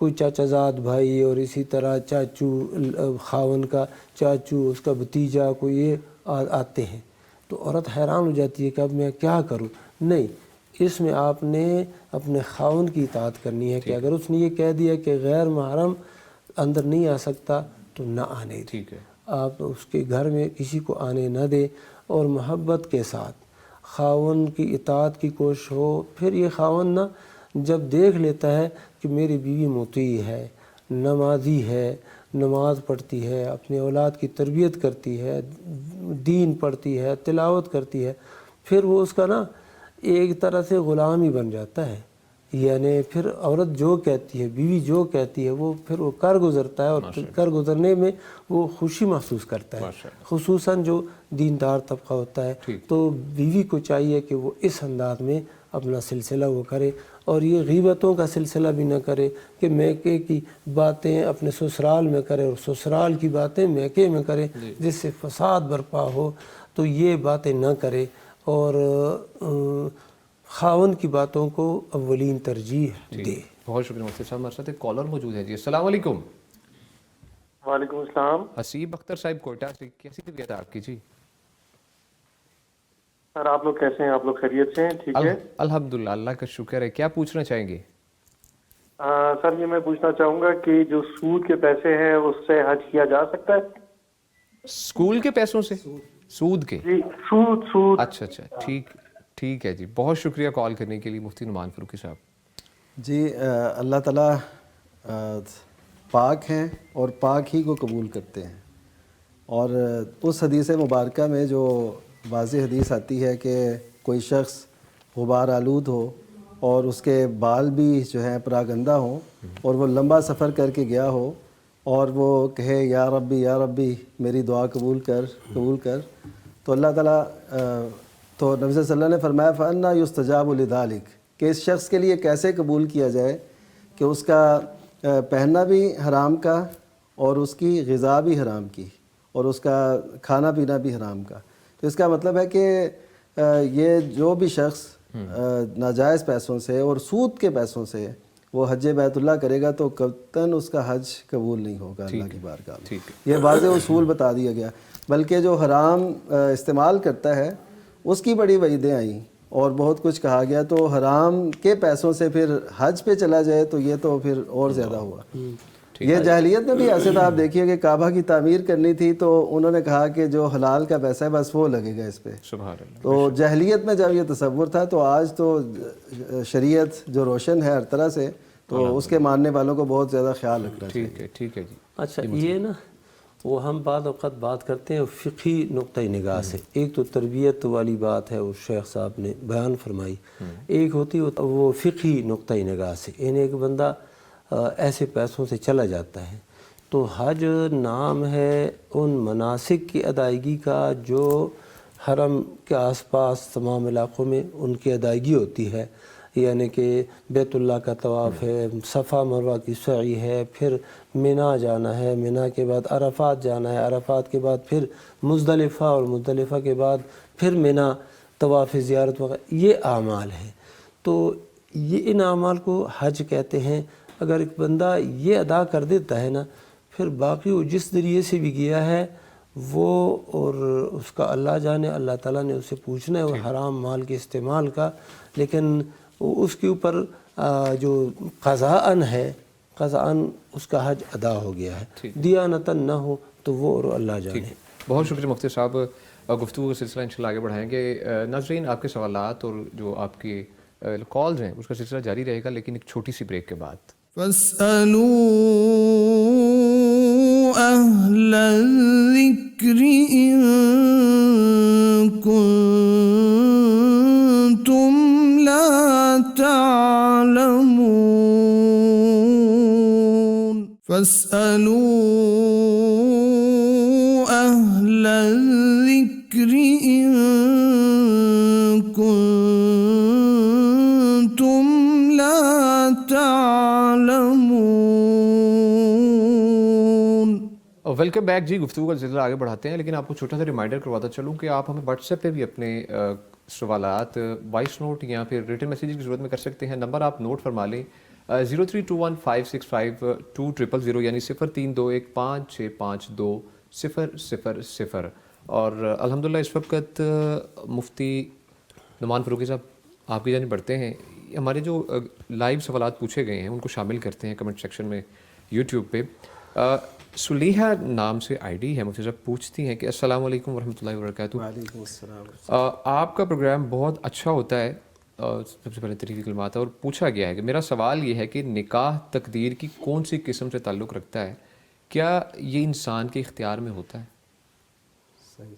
کوئی چاچا زاد بھائی اور اسی طرح چاچو خاون کا چاچو اس کا بھتیجا کوئی یہ آتے ہیں تو عورت حیران ہو جاتی ہے کہ اب میں کیا کروں. نہیں، اس میں آپ نے اپنے خاون کی اطاعت کرنی ہے کہ اگر اس نے یہ کہہ دیا کہ غیر محرم اندر نہیں آ سکتا تو نہ آنے دیں. ٹھیک ہے. آپ اس کے گھر میں کسی کو آنے نہ دیں اور محبت کے ساتھ خاون کی اطاعت کی کوشش ہو. پھر یہ خاون نہ جب دیکھ لیتا ہے کہ میری بیوی مطیع ہے، نمازی ہے، نماز پڑھتی ہے، اپنے اولاد کی تربیت کرتی ہے، دین پڑھتی ہے، تلاوت کرتی ہے، پھر وہ اس کا نا ایک طرح سے غلام ہی بن جاتا ہے. یعنی پھر عورت جو کہتی ہے، بیوی جو کہتی ہے وہ پھر وہ کر گزرتا ہے اور کر گزرنے میں وہ خوشی محسوس کرتا ہے. خصوصاً جو دیندار طبقہ ہوتا ہے تو بیوی کو چاہیے کہ وہ اس انداز میں اپنا سلسلہ وہ کرے اور یہ غیبتوں کا سلسلہ بھی نہ کرے کہ میکے کی باتیں اپنے سسرال میں کرے اور سسرال کی باتیں میکے میں کرے جس سے فساد برپا ہو. تو یہ باتیں نہ کرے اور خاون کی باتوں کو اولین ترجیح دے. بہت شکریہ مفتی صاحب. ہمارے ساتھ ایک کالر موجود ہے جی. السلام علیکم. وعلیکم السلام. حسیب اختر صاحب کوئٹہ سے، کیسی طبیعت ہے آپ کی؟ جی سر آپ لوگ کیسے ہیں؟ آپ لوگ خیریت سے ہیں؟ ٹھیک ہے الحمدللہ، اللہ کا شکر ہے. کیا پوچھنا چاہیں گے؟ سر یہ میں پوچھنا چاہوں گا کہ جو سود کے پیسے ہیں اس سے حج کیا جا سکتا ہے؟ اسکول کے پیسوں سے؟ سود کے؟ جی سود. اچھا ٹھیک ہے جی. بہت شکریہ کال کرنے کے لیے مفتی نعمان فاروقی صاحب. جی اللہ تعالیٰ پاک ہیں اور پاک ہی کو قبول کرتے ہیں. اور اس حدیث مبارکہ میں جو واضح حدیث آتی ہے کہ کوئی شخص غبار آلود ہو اور اس کے بال بھی جو ہیں پراگندہ ہوں اور وہ لمبا سفر کر کے گیا ہو اور وہ کہے یا ربی میری دعا قبول کر، تو اللہ تعالیٰ تو نبی صلی اللہ علیہ وسلم نے فرمایا فَأَنَّا يُسْتَجَابُ لِذَلِكَ کہ اس شخص کے لیے کیسے قبول کیا جائے کہ اس کا پہننا بھی حرام کا اور اس کی غذا بھی حرام کی اور اس کا کھانا پینا بھی حرام کا. تو اس کا مطلب ہے کہ یہ جو بھی شخص ناجائز پیسوں سے اور سود کے پیسوں سے وہ حج بیت اللہ کرے گا تو قطعاً اس کا حج قبول نہیں ہوگا اللہ کی بارگاہ میں. یہ واضح اصول بتا دیا گیا. بلکہ جو حرام استعمال کرتا ہے اس کی بڑی وعیدیں آئیں اور بہت کچھ کہا گیا. تو حرام کے پیسوں سے پھر حج پہ چلا جائے تو یہ تو پھر اور زیادہ ہوا. یہ جاہلیت میں بھی ایسے تھا. آپ دیکھیے کہ کعبہ کی تعمیر کرنی تھی تو انہوں نے کہا کہ جو حلال کا پیسہ ہے بس وہ لگے گا اس پہ. تو جاہلیت میں جب یہ تصور تھا تو آج تو شریعت جو روشن ہے ہر طرح سے تو اس کے ماننے والوں کو بہت زیادہ خیال رکھنا چاہیے. ٹھیک ہے جی. اچھا یہ نا وہ ہم بعض اوقات بات کرتے ہیں فقہی نقطہ نگاہ سے. ایک تو تربیت والی بات ہے وہ شیخ صاحب نے بیان فرمائی، ایک ہوتی وہ فقہی نقطہ نگاہ سے. یعنی ایک بندہ ایسے پیسوں سے چلا جاتا ہے تو حج نام ہے ان مناسک کی ادائیگی کا جو حرم کے آس پاس تمام علاقوں میں ان کی ادائیگی ہوتی ہے. یعنی کہ بیت اللہ کا طواف ہے، صفا مروہ کی سعی ہے، پھر مینا جانا ہے، مینا کے بعد عرفات جانا ہے، عرفات کے بعد پھر مزدلفہ اور مزدلفہ کے بعد پھر مینا طواف زیارت وغیرہ. یہ اعمال ہیں. تو یہ ان اعمال کو حج کہتے ہیں. اگر ایک بندہ یہ ادا کر دیتا ہے نا پھر باقی وہ جس ذریعے سے بھی گیا ہے وہ اور اس کا اللہ جانے، اللہ تعالیٰ نے اسے پوچھنا ہے وہ حرام مال کے استعمال کا. لیکن اس کے اوپر جو قضاءً ہے، قضاءً اس کا حج ادا ہو گیا ہے. دیانتاً نہ ہو تو وہ اور اللہ جانے. بہت شکریہ مفتی صاحب. گفتگو کا سلسلہ انشاءاللہ آگے بڑھائیں گے. ناظرین آپ کے سوالات اور جو آپ کی کالز ہیں اس کا سلسلہ جاری رہے گا لیکن ایک چھوٹی سی بریک کے بعد. فاسألوا أهل الذكر إن كنتم لا تعلمون فاسألوا أهل الذكر إن كنتم لا تعلمون. ویلکم بیک جی. گفتگو کا سلسلہ آگے بڑھاتے ہیں لیکن آپ کو چھوٹا سا ریمائنڈر کرواتا چلوں کہ آپ ہمیں واٹس ایپ پہ بھی اپنے سوالات وائس نوٹ یا پھر ریٹن میسیج کی صورت میں کر سکتے ہیں. نمبر آپ نوٹ فرما لیں 0321565200 یعنی 0321565200. اور الحمدللہ اس وقت مفتی نعمان فاروقی صاحب آپ کی جانب بڑھتے ہیں. ہمارے جو لائیو سوالات پوچھے گئے ہیں ان کو شامل کرتے ہیں کمنٹ سیکشن میں یوٹیوب پہ. سلیحہ نام سے آئی ڈی ہے, مفتی صاحب پوچھتی ہیں کہ السلام علیکم ورحمۃ اللہ وبرکاتہ. وعلیکم السلام. آپ کا پروگرام بہت اچھا ہوتا ہے, سب سے پہلے تحریری کلمات ہے. اور پوچھا گیا ہے کہ میرا سوال یہ ہے کہ نکاح تقدیر کی کون سی قسم سے تعلق رکھتا ہے, کیا یہ انسان کے اختیار میں ہوتا ہے؟ صحیح.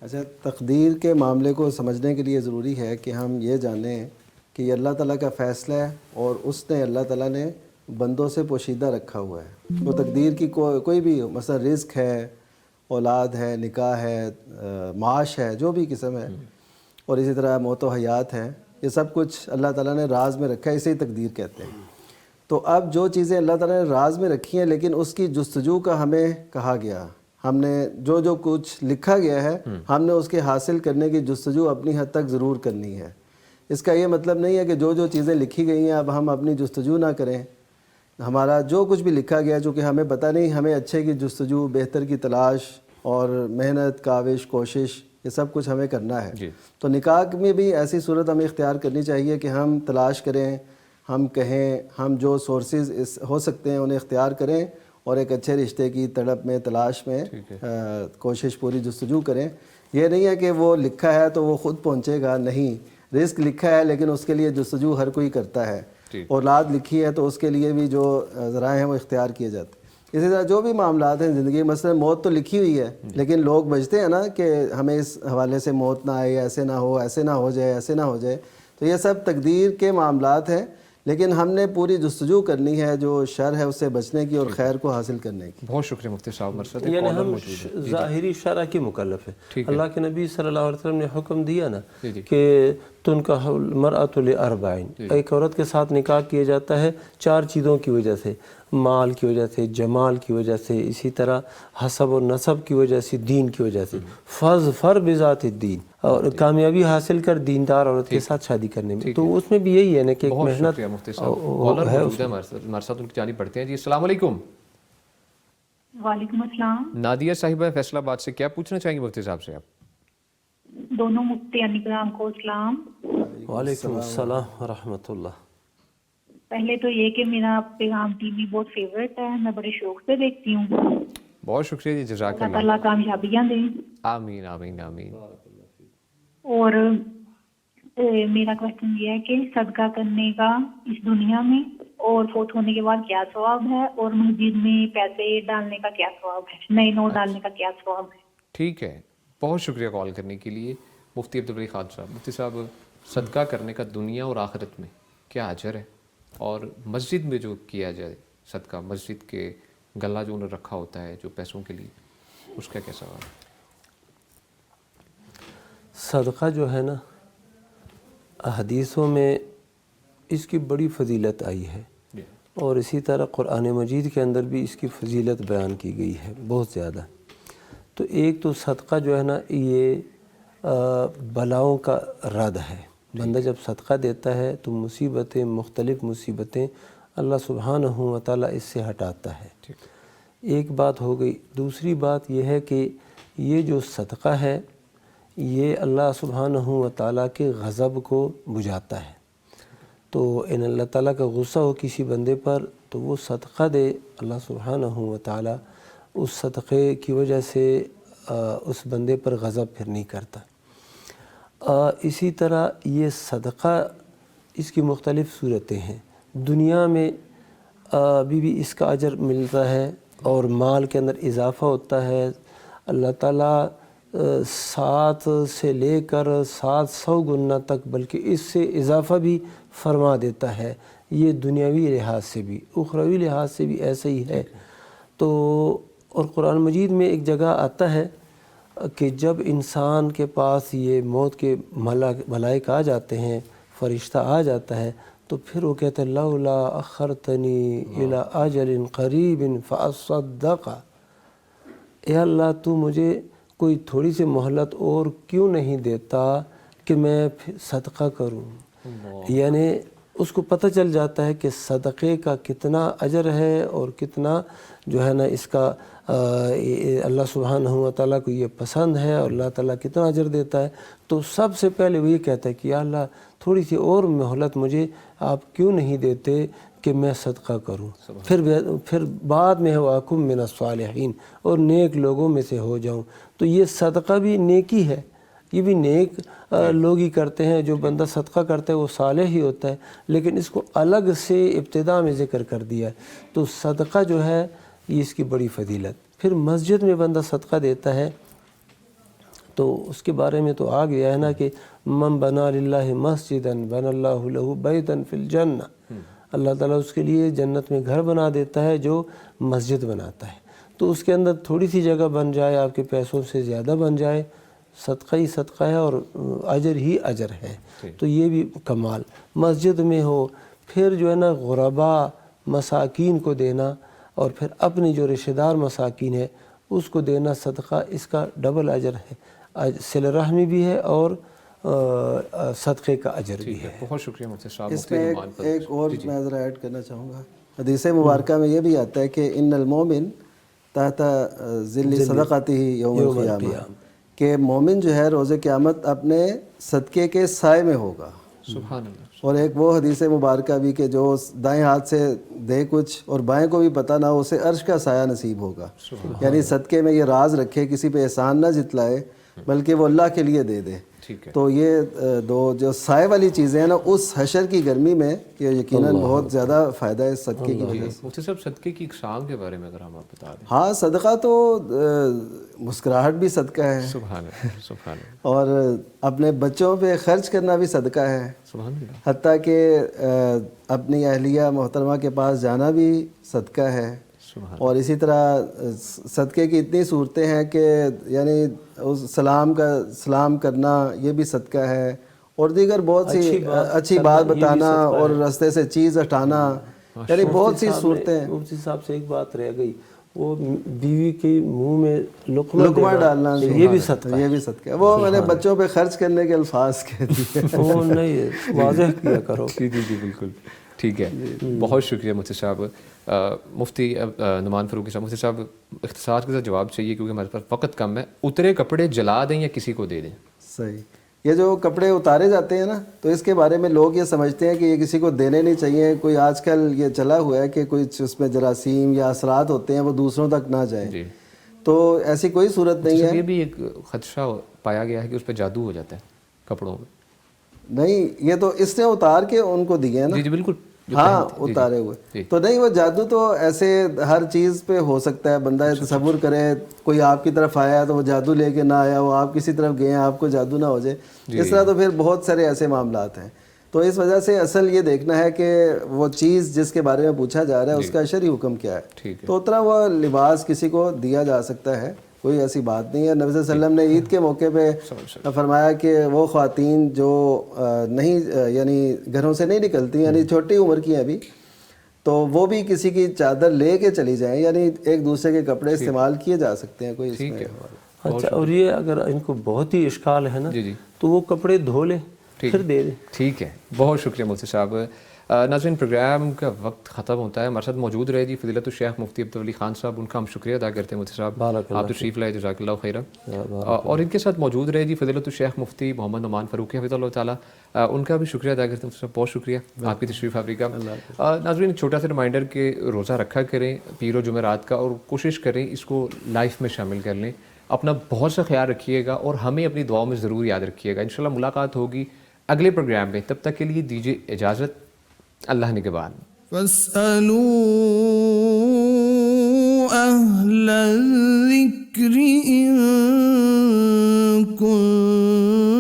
اچھا, تقدیر کے معاملے کو سمجھنے کے لیے ضروری ہے کہ ہم یہ جانیں کہ یہ اللہ تعالیٰ کا فیصلہ ہے اور اس نے اللہ تعالیٰ نے بندوں سے پوشیدہ رکھا ہوا ہے. وہ تقدیر کی کوئی بھی مثلا رزق ہے, اولاد ہے, نکاح ہے, معاش ہے, جو بھی قسم ہے, اور اسی طرح موت و حیات ہے, یہ سب کچھ اللہ تعالیٰ نے راز میں رکھا ہے, اسے ہی تقدیر کہتے ہیں. تو اب جو چیزیں اللہ تعالیٰ نے راز میں رکھی ہیں لیکن اس کی جستجو کا ہمیں کہا گیا, ہم نے جو کچھ لکھا گیا ہے ہم نے اس کے حاصل کرنے کی جستجو اپنی حد تک ضرور کرنی ہے. اس کا یہ مطلب نہیں ہے کہ جو چیزیں لکھی گئی ہیں اب ہم اپنی جستجو نہ کریں. ہمارا جو کچھ بھی لکھا گیا چونکہ ہمیں پتہ نہیں, ہمیں اچھے کی جستجو, بہتر کی تلاش اور محنت, کاوش, کوشش, یہ سب کچھ ہمیں کرنا ہے. تو نکاح میں بھی ایسی صورت ہمیں اختیار کرنی چاہیے کہ ہم تلاش کریں, ہم کہیں, ہم جو سورسز ہو سکتے ہیں انہیں اختیار کریں اور ایک اچھے رشتے کی تڑپ میں, تلاش میں کوشش پوری جستجو کریں. یہ نہیں ہے کہ وہ لکھا ہے تو وہ خود پہنچے گا, نہیں. رزق لکھا ہے لیکن اس کے لیے جستجو ہر کوئی کرتا ہے. اولاد لکھی ہے تو اس کے لیے بھی جو ذرائع ہیں وہ اختیار کیے جاتے ہیں. اسی طرح جو بھی معاملات ہیں زندگی, مثلا موت تو لکھی ہوئی ہے لیکن لوگ بچتے ہیں نا کہ ہمیں اس حوالے سے موت نہ آئے, ایسے نہ ہو, ایسے نہ ہو جائے, ایسے نہ ہو جائے. تو یہ سب تقدیر کے معاملات ہیں لیکن ہم نے پوری جستجو کرنی ہے جو شر ہے اس سے بچنے کی اور خیر کو حاصل کرنے کی. بہت شکریہ مفتی صاحب. مرسد یعنی ہم ظاہری شرع کے مکلف ہیں. اللہ کے نبی صلی اللہ علیہ وسلم نے حکم دیا نا کہ تنکح المرأۃ لأربع, ایک عورت کے ساتھ نکاح کیا جاتا ہے 4 چیزوں کی وجہ سے, مال کی وجہ سے, جمال کی وجہ سے, اسی طرح حسب و نسب کی وجہ سے, دین کی وجہ سے. فظفر بذات الدین, اور کامیابی حاصل کر دیندار عورت کے ساتھ شادی کرنے میں. تو اس میں بھی یہی ہے نا کہ ایک محنت ہے. ہمارے ساتھ ان کی جانب پڑھتے ہیں. جی السلام علیکم. وعلیکم السلام. نادیہ صاحبہ فیصل آباد سے, کیا پوچھنا چاہیں گے مفتی صاحب سے آپ؟ دونوں مفتی کرام کو اسلام. وعلیکم السلام ورحمۃ اللہ. پہلے تو یہ کہ میرا پیغام ٹی وی بہت فیوریٹ ہے, میں بڑے شوق سے دیکھتی ہوں. بہت شکریہ جی, جزاک اللہ تعالیٰ کامیابیاں دیں. آمین آمین آمین. اور میرا کوشچن یہ ہے کہ صدقہ کرنے کا اس دنیا میں اور فوت ہونے کے بعد کیا ثواب ہے, اور مسجد میں پیسے ڈالنے کا کیا ثواب ہے, نئے نوٹ ڈالنے کا کیا ثواب ہے؟ ٹھیک ہے, بہت شکریہ کال کرنے کے لیے. مفتی عبدالبری خان صاحب. مفتی صاحب, صدقہ کرنے کا دنیا اور آخرت میں کیا اجر ہے, اور مسجد میں جو کیا جائے صدقہ, مسجد کے گلہ جو انہوں نے رکھا ہوتا ہے جو پیسوں کے لیے, اس کا کیا سوال ہے؟ صدقہ جو ہے نا, حدیثوں میں اس کی بڑی فضیلت آئی ہے, اور اسی طرح قرآن مجید کے اندر بھی اس کی فضیلت بیان کی گئی ہے بہت زیادہ. تو ایک تو صدقہ جو ہے نا یہ بلاؤں کا رد ہے. بندہ جب صدقہ دیتا ہے تو مصیبتیں, مختلف مصیبتیں اللہ سبحانہ و تعالیٰ اس سے ہٹاتا ہے. ایک بات ہو گئی. دوسری بات یہ ہے کہ یہ جو صدقہ ہے یہ اللہ سبحانہ و تعالیٰ کے غضب کو بجھاتا ہے. تو ان اللہ تعالیٰ کا غصہ ہو کسی بندے پر تو وہ صدقہ دے, اللہ سبحانہ و تعالیٰ اس صدقے کی وجہ سے اس بندے پر غضب پھر نہیں کرتا. اسی طرح یہ صدقہ اس کی مختلف صورتیں ہیں. دنیا میں بھی اس کا اجر ملتا ہے اور مال کے اندر اضافہ ہوتا ہے. اللہ تعالیٰ 7 سے لے کر 700 گنا تک بلکہ اس سے اضافہ بھی فرما دیتا ہے. یہ دنیاوی لحاظ سے بھی, اخروی لحاظ سے بھی ایسا ہی ہے. تو اور قرآن مجید میں ایک جگہ آتا ہے کہ جب انسان کے پاس یہ موت کے ملائک آ جاتے ہیں, فرشتہ آ جاتا ہے, تو پھر وہ کہتے ہیں لولا اخرتنی الی اجل قریب فاصدق, اے اللہ تو مجھے کوئی تھوڑی سی مہلت اور کیوں نہیں دیتا کہ میں پھر صدقہ کروں. یعنی اس کو پتہ چل جاتا ہے کہ صدقے کا کتنا اجر ہے اور کتنا جو ہے نا اس کا اللہ سبحانہ و تعالیٰ کو یہ پسند ہے اور اللہ تعالیٰ کتنا اجر دیتا ہے. تو سب سے پہلے وہ یہ کہتا ہے کہ یا اللہ تھوڑی سی اور مہلت مجھے آپ کیوں نہیں دیتے کہ میں صدقہ کروں. پھر بعد میں وَأَكُن مِّنَ الصَّالِحِينَ اور نیک لوگوں میں سے ہو جاؤں. تو یہ صدقہ بھی نیکی ہے, یہ بھی نیک لوگ ہی کرتے ہیں. جو بندہ صدقہ کرتا ہے وہ صالح ہی ہوتا ہے, لیکن اس کو الگ سے ابتدا میں ذکر کر دیا ہے. تو صدقہ جو ہے یہ اس کی بڑی فضیلت. پھر مسجد میں بندہ صدقہ دیتا ہے تو اس کے بارے میں تو آ گیا ہے نا کہ من بنا للہ مسجدا بن اللہ لہ بیتا فی الجنہ. اللہ تعالیٰ اس کے لیے جنت میں گھر بنا دیتا ہے جو مسجد بناتا ہے. تو اس کے اندر تھوڑی سی جگہ بن جائے, آپ کے پیسوں سے زیادہ بن جائے, صدقہ ہی صدقہ ہے اور اجر ہی اجر ہے. تو یہ بھی کمال مسجد میں ہو. پھر جو ہے نا غربا مساکین کو دینا اور پھر اپنی جو رشتہ دار مساکین ہے اس کو دینا صدقہ, اس کا ڈبل اجر ہے. صلہ رحمی بھی ہے اور صدقے کا اجر بھی ہے. بہت شکریہ مفتی صاحب. اس میں ایک اور میں ذرا ایڈ کرنا چاہوں گا. حدیث مبارکہ میں یہ بھی آتا ہے کہ ان المومن تحت ظل صدقاتہ یوم القیامہ, کہ مومن جو ہے روز قیامت اپنے صدقے کے سائے میں ہوگا. سبحان اللہ. اور ایک وہ حدیث مبارکہ بھی کہ جو دائیں ہاتھ سے دے کچھ اور بائیں کو بھی پتہ نہ ہو, اسے عرش کا سایہ نصیب ہوگا. یعنی صدقے میں یہ راز رکھے, کسی پہ احسان نہ جتلائے بلکہ وہ اللہ کے لیے دے دے. تو یہ دو جو سائے والی چیزیں ہیں نا اس حشر کی گرمی میں, یہ یقیناً بہت زیادہ فائدہ ہے صدقے کی وجہ سے. مفتی صاحب صدقے کی اقسام کے بارے میں اگر ہم آپ بتا دیں. ہاں, صدقہ تو مسکراہٹ بھی صدقہ ہے. سبحان اللہ, سبحان اللہ. اور اپنے بچوں پہ خرچ کرنا بھی صدقہ ہے. سبحان اللہ. حتیٰ کہ اپنی اہلیہ محترمہ کے پاس جانا بھی صدقہ ہے. اور اسی طرح صدقے کی اتنی صورتیں ہیں کہ یعنی سلام کرنا یہ بھی صدقہ ہے, اور دیگر بہت سی اچھی بات بتانا اور راستے سے چیز ہٹانا, یعنی بہت سی صورتیں. مفتی صاحب سے ایک بات رہ گئی, وہ بیوی کے منہ میں لقمہ ڈالنا, یہ بھی صدقہ ہے. یہ بھی صدقہ ہے. وہ میں نے بچوں پہ خرچ کرنے کے الفاظ کہہ دیے. وہ نہیں واضح کیا کرو. جی جی جی بالکل ٹھیک ہے. بہت شکریہ مفتی صاحب. مفتی نعمان فاروقی صاحب, مفتی صاحب اختصار کے ساتھ جواب چاہیے کیونکہ ہمارے پاس وقت کم ہے. اترے کپڑے جلا دیں یا کسی کو دے دیں؟ صحیح. یہ جو کپڑے اتارے جاتے ہیں نا, تو اس کے بارے میں لوگ یہ سمجھتے ہیں کہ یہ کسی کو دینے نہیں چاہیے. کوئی آج کل یہ چلا ہوا ہے کہ کچھ اس میں جراثیم یا اثرات ہوتے ہیں وہ دوسروں تک نہ جائیں. تو ایسی کوئی صورت نہیں ہے. یہ بھی ایک خدشہ پایا گیا ہے کہ اس پہ جادو ہو جاتا ہے کپڑوں میں. نہیں, یہ تو اس نے اتار کے ان کو دیے ہیں نا. جی جی بالکل. ہاں, اتارے ہوئے. تو نہیں, وہ جادو تو ایسے ہر چیز پہ ہو سکتا ہے. بندہ تصور کرے کوئی آپ کی طرف آیا تو وہ جادو لے کے نہ آیا, وہ آپ کسی طرف گئے ہیں آپ کو جادو نہ ہو جائے. اس طرح تو پھر بہت سارے ایسے معاملات ہیں. تو اس وجہ سے اصل یہ دیکھنا ہے کہ وہ چیز جس کے بارے میں پوچھا جا رہا ہے اس کا شرعی حکم کیا ہے. تو اتنا وہ لباس کسی کو دیا جا سکتا ہے, کوئی ایسی بات نہیں ہے. نبی صلی اللہ علیہ وسلم نے عید کے موقع پہ فرمایا کہ وہ خواتین جو نہیں یعنی گھروں سے نہیں نکلتی, یعنی چھوٹی عمر کی ہیں ابھی, تو وہ بھی کسی کی چادر لے کے چلی جائیں. یعنی ایک دوسرے کے کپڑے استعمال کیے جا سکتے ہیں, کوئی اس میں. اچھا, اور یہ اگر ان کو بہت ہی اشکال ہے نا تو وہ کپڑے دھو لیں پھر دے دیں. ٹھیک ہے, بہت شکریہ مفتی صاحب. ناظرین پروگرام کا وقت ختم ہوتا ہے. ہمارے ساتھ موجود رہے جی فضیلت الشیخ مفتی عبدالولی خان صاحب, ان کا ہم شکریہ ادا کرتے ہیں. مفتی صاحب آپ تشریف لائے, جزاک اللہ خیرا. اور ان کے ساتھ موجود رہے جی فضیلت الشیخ مفتی محمد نعمان فاروقی حفظہ اللہ تعالیٰ, ان کا بھی شکریہ ادا کرتے ہیں. مفتی صاحب بہت شکریہ آپ کی تشریف آوری کا. ناظرین چھوٹا سا ریمائنڈر کہ روزہ رکھا کریں پیر و جمعرات کا, اور کوشش کریں اس کو لائف میں شامل کر لیں. اپنا بہت سا خیال رکھیے گا اور ہمیں اپنی دعاؤں میں ضرور یاد رکھیے گا. انشاءاللہ ملاقات ہوگی اگلے پروگرام میں. تب تک کے لیے دیجیے اجازت. اللہ نگہبان. فاسألوا أهل الذكر إن كنتم